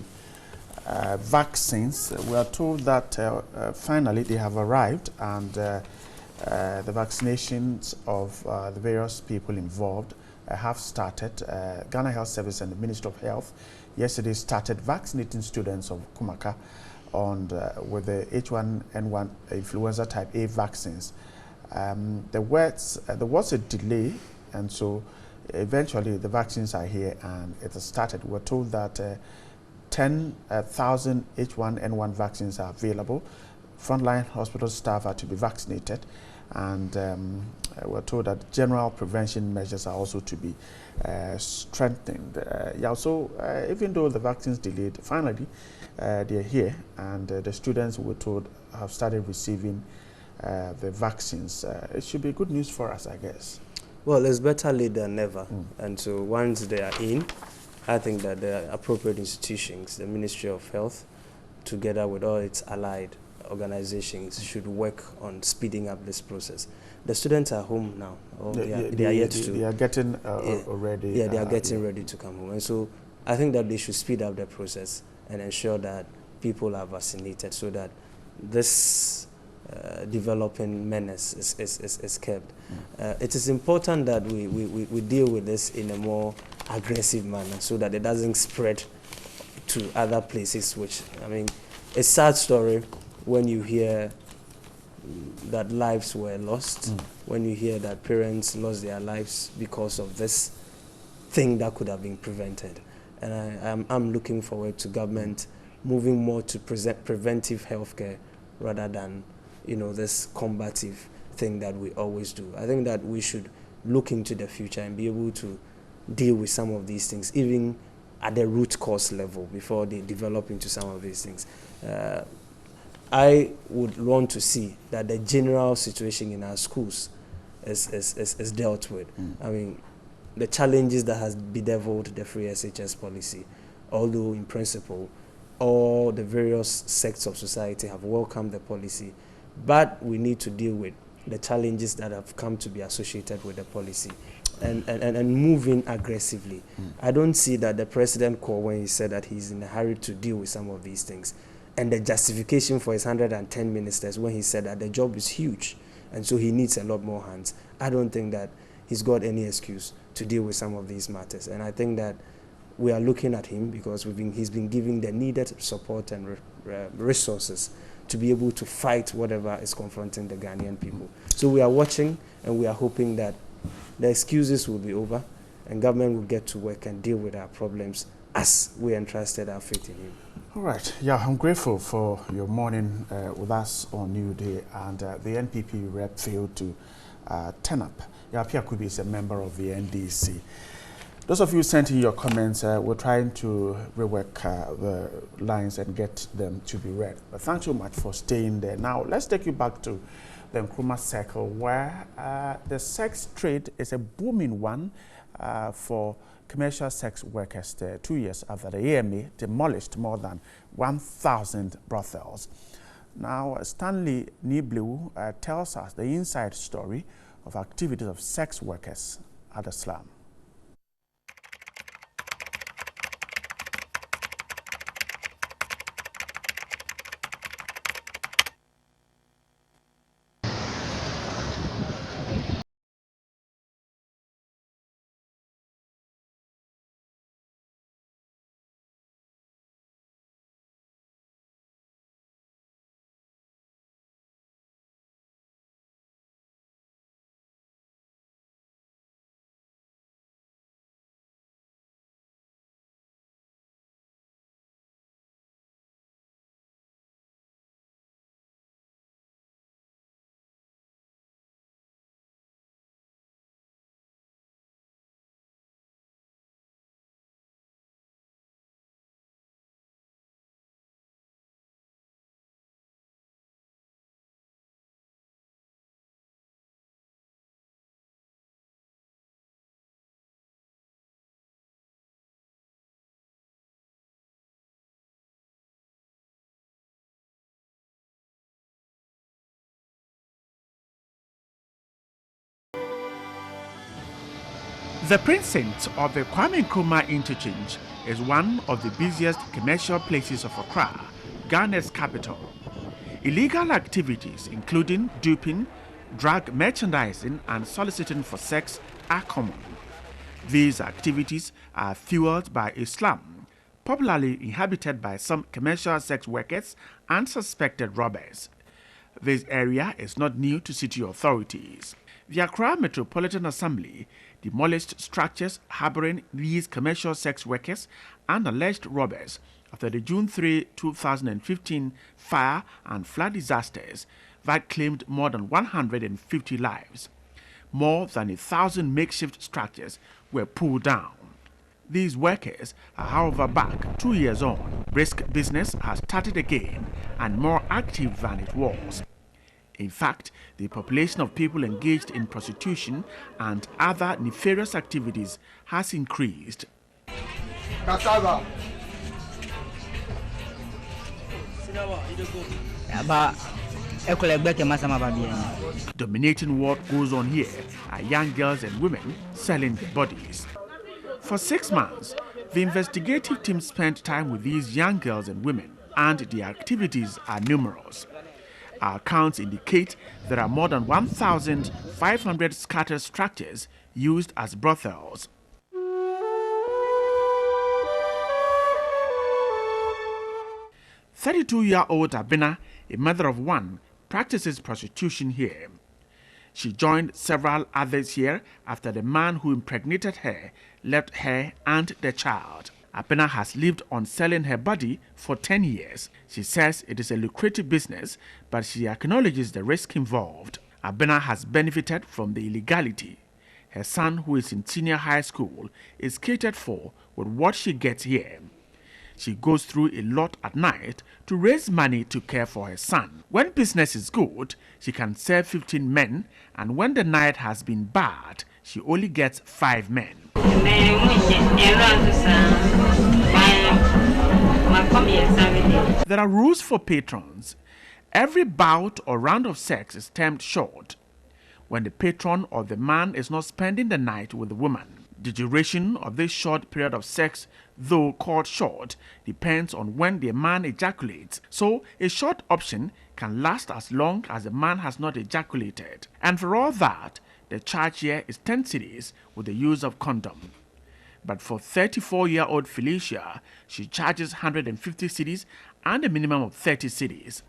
vaccines. We are told that finally they have arrived, and the vaccinations of the various people involved have started. Ghana Health Service and the Ministry of Health yesterday started vaccinating students of Kumaka with the H1N1 influenza type A vaccines. There was a delay, and so eventually the vaccines are here and it has started. We're told that 10,000 H1N1 vaccines are available. Frontline hospital staff are to be vaccinated, and we're told that general prevention measures are also to be strengthened. Even though the vaccines delayed, finally they're here, and the students, we're told, have started receiving the vaccines. It should be good news for us, I guess. Well, it's better late than never. And so once they are in, I think that the appropriate institutions, the Ministry of Health, together with all its allied organizations, should work on speeding up this process. The students are home now. They are yet to. They are getting ready. Yeah, they are getting ready to come home. And so I think that they should speed up the process and ensure that people are vaccinated, so that this developing menace is kept. It is important that we deal with this in a more aggressive manner, so that it doesn't spread to other places, which, I mean, it's a sad story when you hear that lives were lost, when you hear that parents lost their lives because of this thing that could have been prevented. And I'm looking forward to government moving more to preventive healthcare rather than, this combative thing that we always do. I think that we should look into the future and be able to deal with some of these things, even at the root cause level, before they develop into some of these things. I would want to see that the general situation in our schools is dealt with. I mean, the challenges that has bedeviled the free SHS policy, although in principle, all the various sects of society have welcomed the policy, but we need to deal with the challenges that have come to be associated with the policy and move in aggressively. I don't see that the president called when he said that he's in a hurry to deal with some of these things, and the justification for his 110 ministers when he said that the job is huge and so he needs a lot more hands. I don't think that he's got any excuse to deal with some of these matters, and I think that we are looking at him because he's been giving the needed support and resources to be able to fight whatever is confronting the Ghanaian people. So we are watching, and we are hoping that the excuses will be over and government will get to work and deal with our problems as we entrusted our faith in him. All right. Yeah, I'm grateful for your morning with us on New Day, and the NPP rep failed to turn up. Yapia Kubi is a member of the NDC. Those of you sent in your comments, we're trying to rework the lines and get them to be read. But thanks so much for staying there. Now, let's take you back to the Nkrumah Circle, where the sex trade is a booming one for commercial sex workers there, 2 years after the AMA demolished more than 1,000 brothels. Now, Stanley Niblew tells us the inside story of activities of sex workers at the slum. The precinct of the Kwame Nkrumah interchange is one of the busiest commercial places of Accra, Ghana's capital. Illegal activities including duping, drug merchandising and soliciting for sex are common. These activities are fueled by a slum, popularly inhabited by some commercial sex workers and suspected robbers. This area is not new to city authorities. The Accra Metropolitan Assembly demolished structures harboring these commercial sex workers and alleged robbers after the June 3, 2015 fire and flood disasters that claimed more than 150 lives. More than 1,000 makeshift structures were pulled down. These workers are, however, back 2 years on. Brisk business has started again and more active than it was. In fact, the population of people engaged in prostitution and other nefarious activities has increased. Dominating what goes on here are young girls and women selling their bodies. For 6 months, the investigative team spent time with these young girls and women, and the activities are numerous. Our accounts indicate there are more than 1,500 scattered structures used as brothels. "32-year-old Abena, a mother of one, practices prostitution here. She joined several others here after the man who impregnated her left her and the child. Abena has lived on selling her body for 10 years. She says it is a lucrative business, but she acknowledges the risk involved. Abena has benefited from the illegality. Her son, who is in senior high school, is catered for with what she gets here. She goes through a lot at night to raise money to care for her son. When business is good, she can serve 15 men, and when the night has been bad, she only gets 5 men. There are rules for patrons. Every bout or round of sex is termed short when the patron or the man is not spending the night with the woman. The duration of this short period of sex, though called short, depends on when the man ejaculates. So a short option can last as long as the man has not ejaculated. And for all that, the charge here is 10 cedis with the use of condom. But for 34-year-old Felicia, she charges 150 cedis and a minimum of 30 cedis.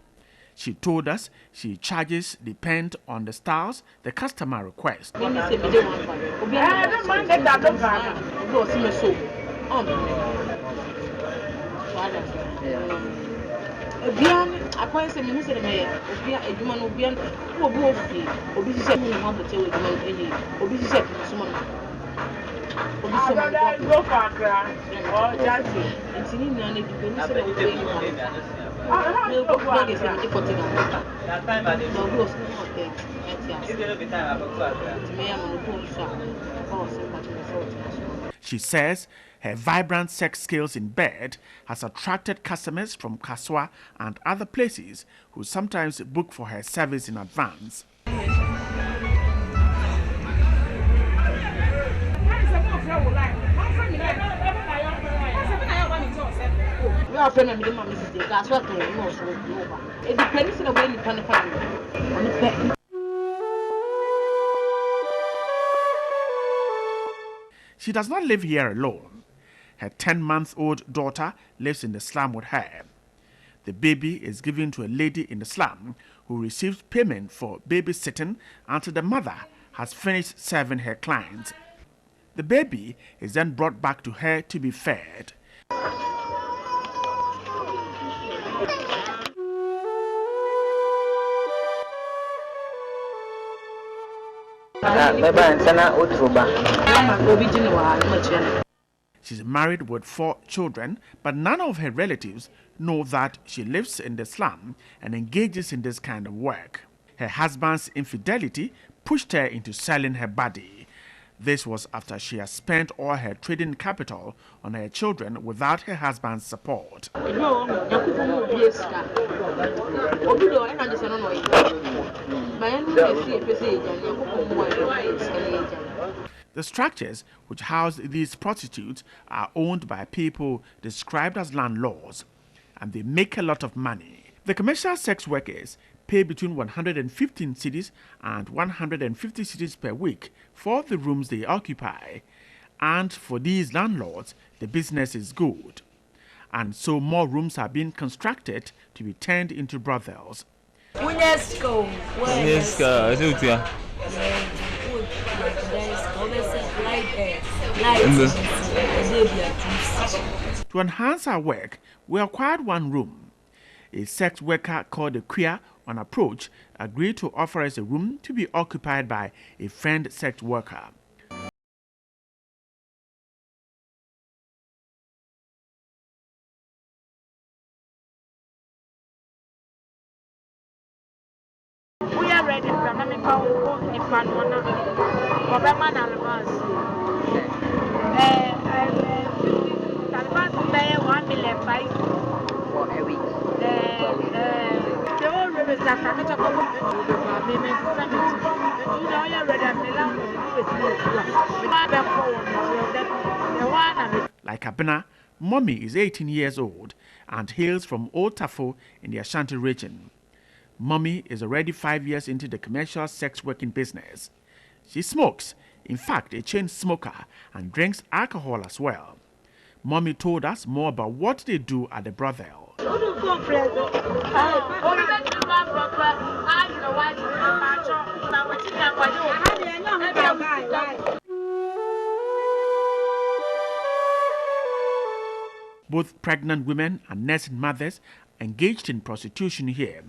She told us she charges depend on the styles the customer requests. She says her vibrant sex skills in bed has attracted customers from Kaswa and other places who sometimes book for her service in advance. She does not live here alone. Her 10-month-old daughter lives in the slum with her. The baby is given to a lady in the slum who receives payment for babysitting until the mother has finished serving her clients. The baby is then brought back to her to be fed. She's married with 4 children, but none of her relatives know that she lives in the slum and engages in this kind of work. Her husband's infidelity pushed her into selling her body. This was after she had spent all her trading capital on her children without her husband's support. The structures which house these prostitutes are owned by people described as landlords, and they make a lot of money. The commercial sex workers pay between 115 cedis and 150 cedis per week for the rooms they occupy, and for these landlords, the business is good. And so more rooms are being constructed to be turned into brothels. To enhance our work, we acquired one room. A sex worker called a queer on approach agreed to offer us a room to be occupied by a friend sex worker. We are ready for Like Abena, Mommy is 18 years old and hails from Old Tafo in the Ashanti region. Mommy is already 5 years into the commercial sex working business. She smokes, in fact a chain smoker, and drinks alcohol as well. Mommy told us more about what they do at the brothel. Both pregnant women and nursing mothers engaged in prostitution here.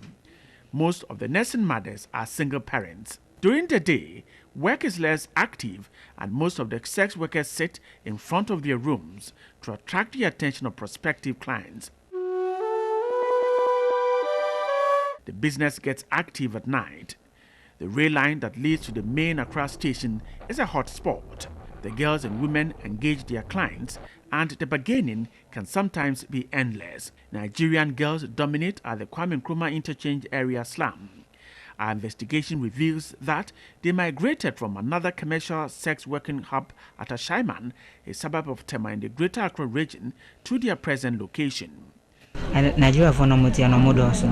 Most of the nursing mothers are single parents. During the day, work is less active and most of the sex workers sit in front of their rooms to attract the attention of prospective clients. The business gets active at night. The rail line that leads to the main Accra station is a hot spot. The girls and women engage their clients, and the bargaining can sometimes be endless. Nigerian girls dominate at the Kwame Nkrumah interchange area slum. Our investigation reveals that they migrated from another commercial sex working hub at Ashaiman, a suburb of Tema in the Greater Accra region, to their present location. Nigeria for no mutia no modo so.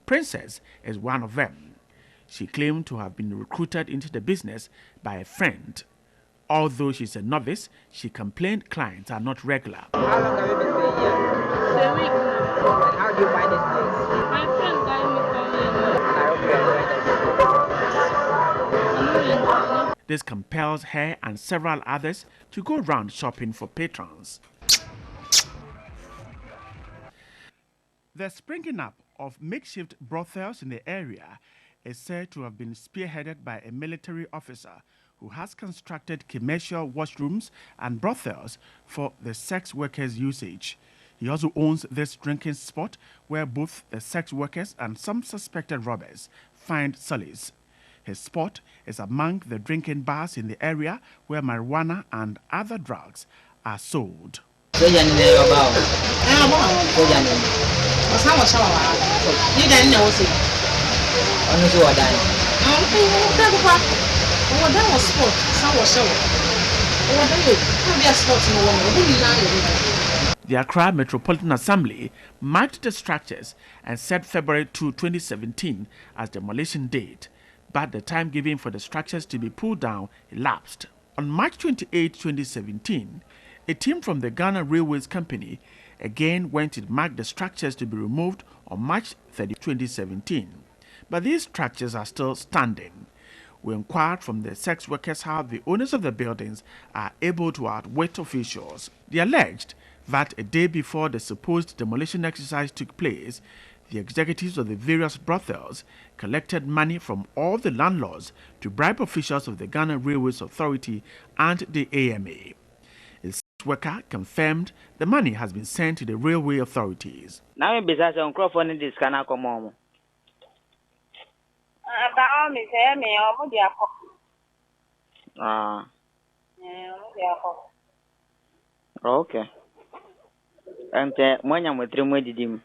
Princess is one of them. She claimed to have been recruited into the business by a friend. Although she's a novice, she complained clients are not regular. How long have you been staying here? A week now. And how do you find this place? My friend got me. This compels her and several others to go round shopping for patrons. The springing up of makeshift brothels in the area is said to have been spearheaded by a military officer who has constructed commercial washrooms and brothels for the sex workers' usage. He also owns this drinking spot where both the sex workers and some suspected robbers find solace. His spot is among the drinking bars in the area where marijuana and other drugs are sold. The Accra Metropolitan Assembly marked the structures and set February 2, 2017 as demolition date, but the time given for the structures to be pulled down elapsed. On March 28, 2017, a team from the Ghana Railways Company again went to mark the structures to be removed on March 30, 2017. But these structures are still standing. We inquired from the sex workers how the owners of the buildings are able to outwit officials. They alleged that a day before the supposed demolition exercise took place, the executives of the various brothels collected money from all the landlords to bribe officials of the Ghana Railways Authority and the AMA. A sex worker confirmed the money has been sent to the railway authorities. Now in business on Crawford this can I come on? Okay. The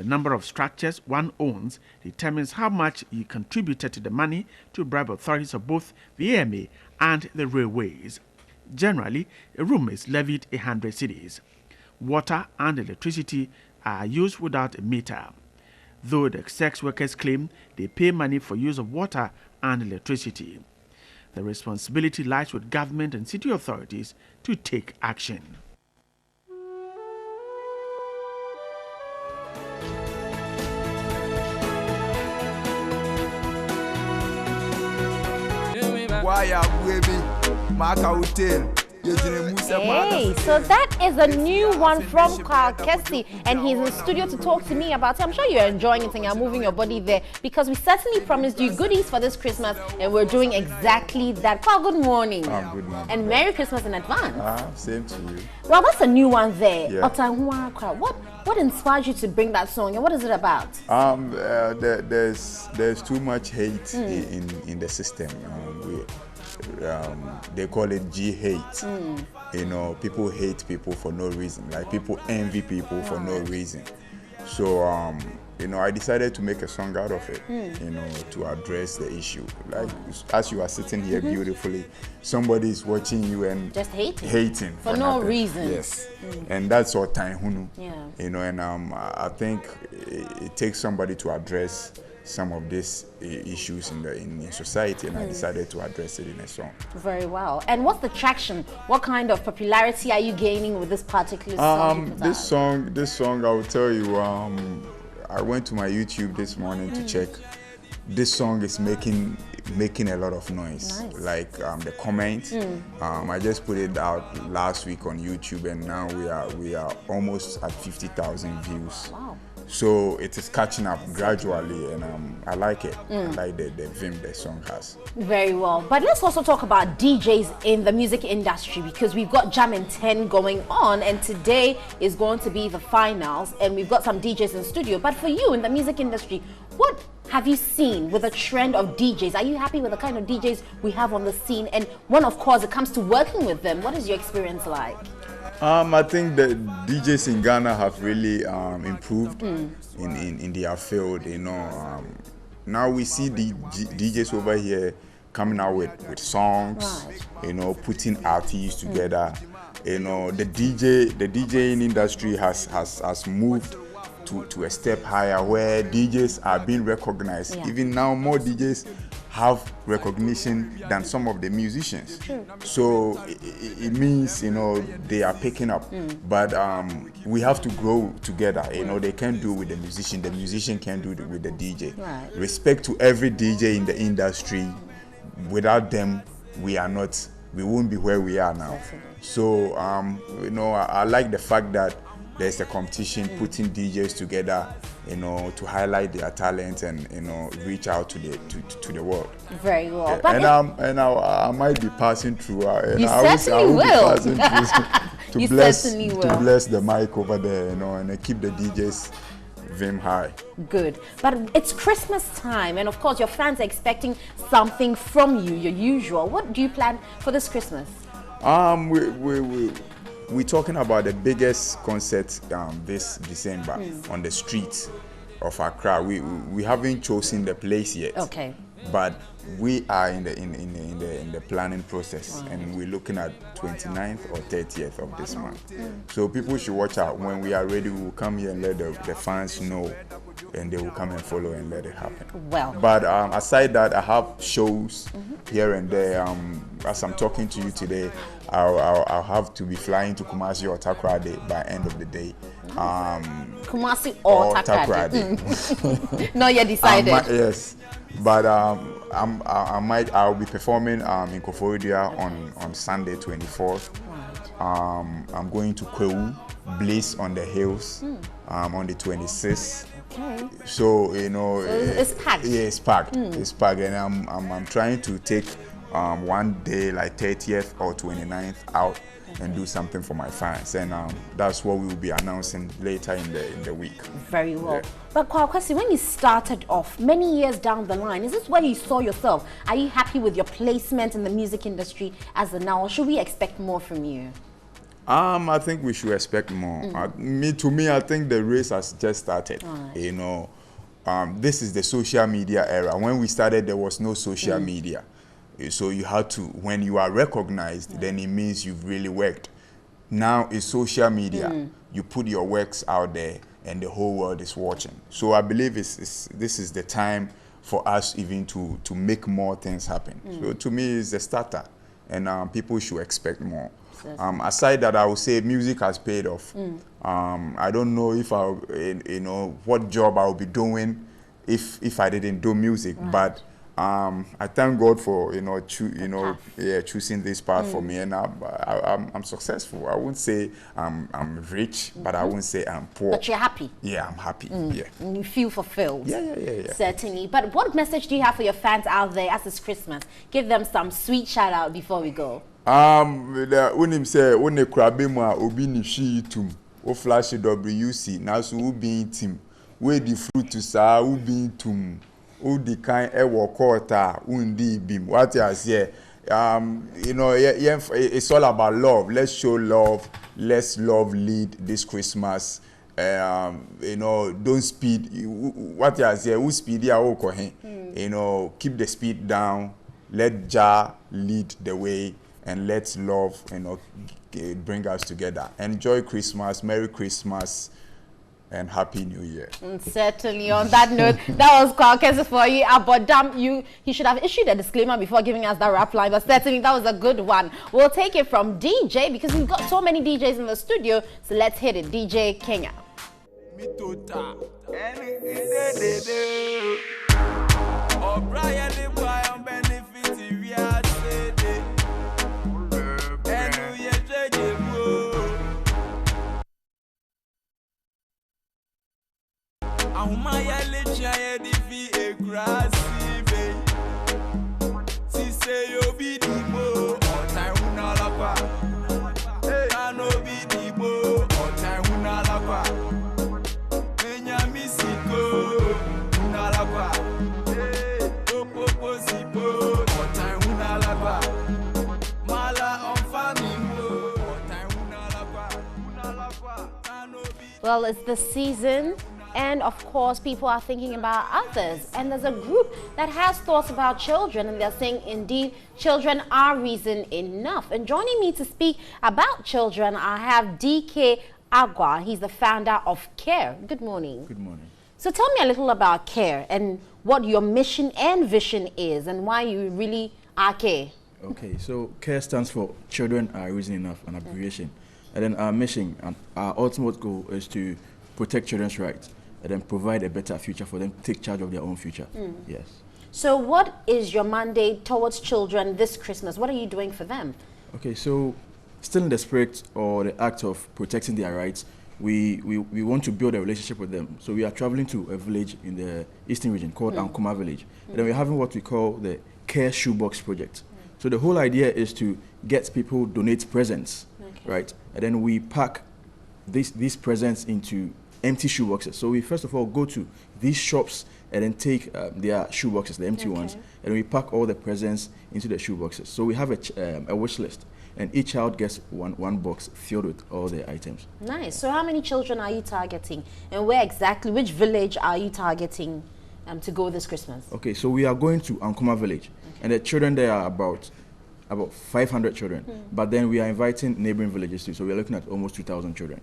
number of structures one owns determines how much he contributed to the money to bribe authorities of both the AMA and the railways. Generally, a room is levied 100 cedis. Water and electricity are used without a meter, though the sex workers claim they pay money for use of water and electricity. The responsibility lies with government and city authorities to take action. Hey, so that is a new one from Carl Kessie, and he's in the studio to talk to me about it. I'm sure you're enjoying it and you're moving your body there, because we certainly promised you goodies for this Christmas, and we're doing exactly that. Carl, good morning. Good morning. And Merry Christmas in advance. Same to you. Well, that's a new one there. Yeah. What inspired you to bring that song, and what is it about? There's too much hate in the system. They call it G-hate. You know, people hate people for no reason. Like, people envy people for no reason. So, you know, I decided to make a song out of it, you know, to address the issue. Like, as you are sitting here beautifully, somebody is watching you and just hating for no nothing. reason. Yes, and that's all time, you know. And I think it takes somebody to address some of these issues in society, and I decided to address it in a song. Very well. And what's the traction? What kind of popularity are you gaining with this particular song? This song, I will tell you. I went to my YouTube this morning to check. This song is making a lot of noise. Nice. Like the comments. I just put it out last week on YouTube, and now we are almost at 50,000 views. Wow. So it is catching up gradually, and I like it. I like the vim the song has. Very well. But let's also talk about DJs in the music industry, because we've got Jam in 10 going on, and today is going to be the finals, and we've got some DJs in studio. But for you in the music industry, what have you seen with the trend of DJs? Are you happy with the kind of DJs we have on the scene? And when, of course, it comes to working with them, what is your experience like? I think the DJs in Ghana have really improved in their field. You know, now we see the DJs over here coming out with songs. Right. You know, putting artists together. You know, the DJing industry has moved to a step higher, where DJs are being recognized. Yeah. Even now, more DJs have recognition than some of the musicians. True. So it means, you know, they are picking up. But we have to grow together. You know, they can't do it with the musician can't do it with the DJ. Right. Respect to every DJ in the industry. Without them, we won't be where we are now. Definitely. So you know, I like the fact that there's a competition putting DJs together, you know, to highlight their talent and, you know, reach out to the world. Very well. Yeah. But I might be passing through. You certainly will. To bless the mic over there, you know, and keep the DJs vim high. Good. But it's Christmas time, and of course your fans are expecting something from you, your usual. What do you plan for this Christmas? We're talking about the biggest concert this December on the streets of Accra. We haven't chosen the place yet. Okay. But we are in the planning process, and we're looking at 29th or 30th of this month. So people should watch out. When we are ready, we will come here and let the fans know, and they will come and follow and let it happen. Well. But aside that, I have shows here and there. As I'm talking to you today, I'll have to be flying to Kumasi or Takoradi by end of the day. Kumasi or Takoradi? Not yet decided. Yes, but I'll be performing in Koforidua on Sunday 24th. Right. I'm going to Kwewu, Blaze on the Hills on the 26th. Okay. So, you know, so it's packed. Yeah, it's packed. It's packed, and I'm trying to take one day like 30th or 29th out and do something for my fans, and that's what we will be announcing later in the week. Very well. Yeah. But Kwakwasi, when you started off many years down the line, is this where you saw yourself? Are you happy with your placement in the music industry as of now, or should we expect more from you? I think we should expect more. To me, I think the race has just started. Right. You know, this is the social media era. When we started, there was no social media. So you had to, when you are recognized, then it means you've really worked. Now it's social media. You put your works out there and the whole world is watching. So I believe this is the time for us even to make more things happen. So to me, it's the starter, and people should expect more. Aside that, I would say music has paid off. I don't know if what job I would be doing if I didn't do music, but I thank God for choosing this path for me, and I'm successful. I wouldn't say I'm rich, but I wouldn't say I'm poor. But you're happy. Yeah, I'm happy. Yeah, and you feel fulfilled. Yeah. Certainly. But what message do you have for your fans out there as it's Christmas? Give them some sweet shout out before we go. When him say when the crabbe ma obi ni shi tum o flash WC now so we be team we the fruit to sa we be tum o the kind e work out undi bim what you say it's all about love. Let's show love. Let's love lead this Christmas. Don't speed. What you say? Who speed ya o ko hen? Keep the speed down. Let Jah lead the way. And let's love, bring us together. Enjoy Christmas, Merry Christmas, and Happy New Year. Certainly. On that note, that was Kwakwasi for you. But damn, he should have issued a disclaimer before giving us that rap line. But certainly, that was a good one. We'll take it from DJ because we've got so many DJs in the studio. So let's hit it, DJ Kenya. Ahumaya lechaye divi e grasive. Si se yo bidimo, ota una la kwa. Ano bidimo, ota una la kwa. Menya misiko, una la kwa. Opopo sipo, ota una la kwa. Mala onfamimo, ota una la kwa. Well, it's the season. And of course, people are thinking about others. And there's a group that has thoughts about children, and they're saying, indeed, children are reason enough. And joining me to speak about children, I have DK Agwa. He's the founder of CARE. Good morning. Good morning. So tell me a little about CARE and what your mission and vision is and why you really are CARE. Okay, so CARE stands for Children Are Reason Enough, an abbreviation. And then our mission and our ultimate goal is to protect children's rights and then provide a better future for them to take charge of their own future. Yes. So what is your mandate towards children this Christmas? What are you doing for them? Okay, so still in the spirit or the act of protecting their rights, we want to build a relationship with them. So we are traveling to a village in the eastern region called Ankoma village. And then we're having what we call the CARE Shoebox project. So the whole idea is to get people donate presents, right? And then we pack these presents into empty shoeboxes. So we first of all go to these shops and then take their shoeboxes, the empty ones, and we pack all the presents into the shoeboxes. So we have a wish list, and each child gets one box filled with all the items. Nice. So how many children are you targeting, and which village are you targeting to go this Christmas? Okay, so we are going to Ankoma village, and the children there are about 500 children, but then we are inviting neighboring villages too. So we are looking at almost 2,000 children.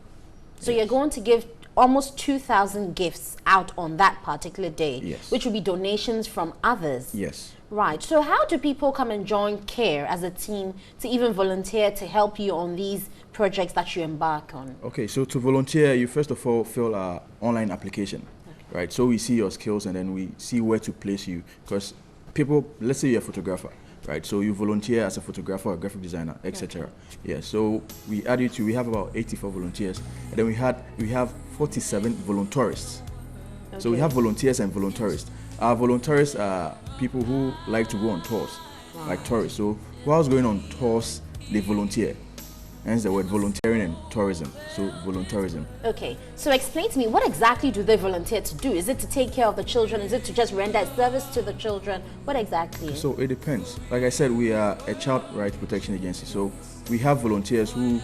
So you're going to give almost 2,000 gifts out on that particular day, which will be donations from others. Yes. Right. So how do people come and join CARE as a team to even volunteer to help you on these projects that you embark on? Okay, so to volunteer, you first of all fill our online application, right? So we see your skills and then we see where to place you. Because people, let's say you're a photographer, right? So you volunteer as a photographer, a graphic designer, etc. Yeah. So we add you to. We have about 84 volunteers, and then we have 47 voluntarists. So we have volunteers and voluntarists. Our voluntarists are people who like to go on tours. like tourists. So whilst going on tours, they volunteer. Hence the word volunteering and tourism. So volunteerism. Okay, so explain to me, what exactly do they volunteer to do? Is it to take care of the children? Is it to just render service to the children? What exactly? So it depends. Like I said, we are a child rights protection agency. So we have volunteers who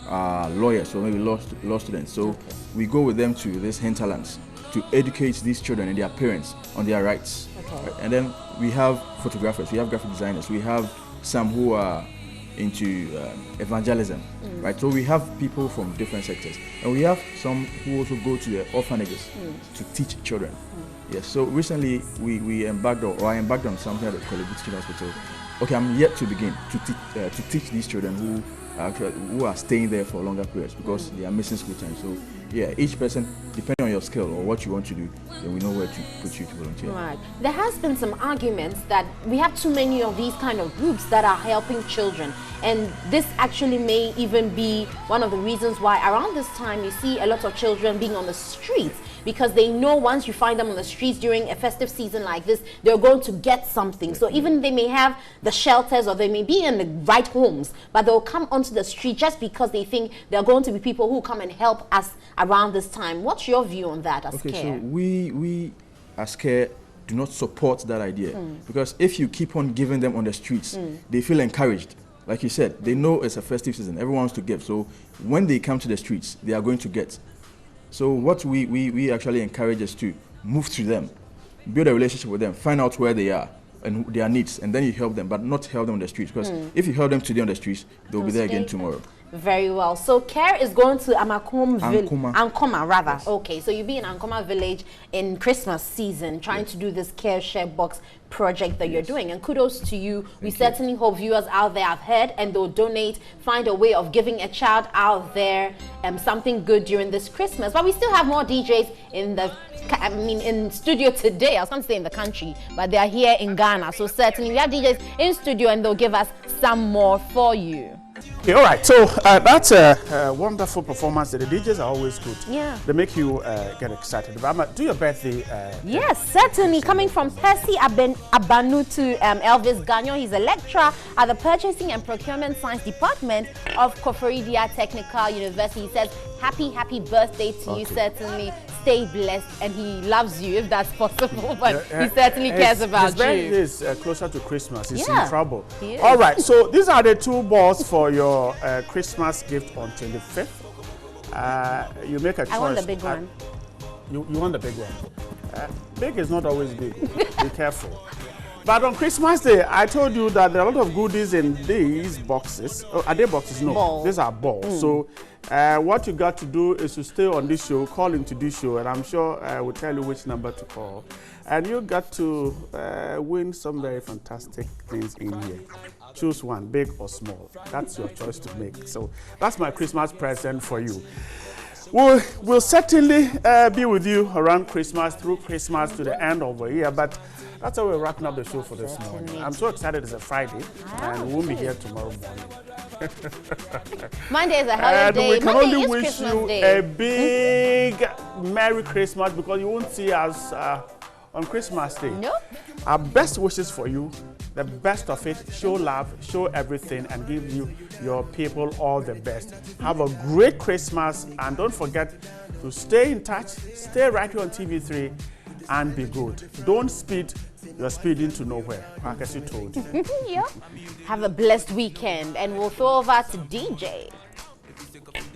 are lawyers, or maybe law students. So we go with them to these hinterlands to educate these children and their parents on their rights. Okay. Right? And then we have photographers, we have graphic designers, we have some who are into evangelism, right? So we have people from different sectors, and we have some who also go to the orphanages to teach children. Yes. So recently I embarked on something at the College Teaching Hospital. Okay, I'm yet to begin to teach these children who are staying there for longer periods because they are missing school time. So yeah, each person, depending on your skill or what you want to do, then we know where to put you to volunteer. Right. There has been some arguments that we have too many of these kind of groups that are helping children, and this actually may even be one of the reasons why around this time you see a lot of children being on the streets, because they know once you find them on the streets during a festive season like this, they're going to get something. So even they may have the shelters or they may be in the right homes, but they'll come onto the street just because they think there are going to be people who come and help us around this time. What's your view on that as CARE? So we as CARE do not support that idea, because if you keep on giving them on the streets, they feel encouraged. Like you said, they know it's a festive season, everyone wants to give. So when they come to the streets, they are going to get. So what we actually encourage is to move to them, build a relationship with them, find out where they are and their needs, and then you help them, but not help them on the streets. Because if you help them today on the streets, they'll be there again tomorrow. Very well. So CARE is going to Ankoma rather. Yes. Okay, so you'll be in Ankoma village in Christmas season trying to do this CARE Share Box project that you're doing, and kudos to you. We certainly hope viewers out there have heard and they'll donate, find a way of giving a child out there something good during this Christmas. But we still have more DJs in studio today. I was going to say in the country, but they are here in Ghana. So certainly we have DJs in studio and they'll give us some more for you. Okay, all right, so that's a wonderful performance. The DJs are always good. Yeah. They make you get excited. But do your birthday. Yes, certainly. Coming from Percy Abanu to Elvis Gagnon. He's a lecturer at the Purchasing and Procurement Science Department of Koforidia Technical University. He says, happy birthday to you, certainly. Stay blessed, and he loves you, if that's possible, but he certainly cares about his birthday is closer to Christmas. He's in trouble. All right, so these are the two balls for your Christmas gift on 25th. You make a choice. I want the big one. You want the big one. Big is not always big. Be careful. But on Christmas Day, I told you that there are a lot of goodies in these boxes. Oh, are they boxes? No, balls. These are balls. So what you got to do is to stay on this show, call into this show, and I'm sure I will tell you which number to call. And you got to win some very fantastic things in here. Choose one, big or small. That's your choice to make. So that's my Christmas present for you. We'll certainly be with you around Christmas, through Christmas to the end of the year. But that's how we're wrapping up the show for this morning. I'm so excited it's a Friday, and we won't be here tomorrow morning. Monday is a holiday. And we can Monday only is wish Christmas you Day. a big Merry Christmas, because you won't see us on Christmas Day. Nope. Our best wishes for you, the best of it. Show love, show everything, and give you your people all the best. Have a great Christmas, and don't forget to stay in touch, stay right here on TV3, and be good. Don't speed. You're speeding to nowhere, like as you told. Have a blessed weekend, and we'll throw over to DJ.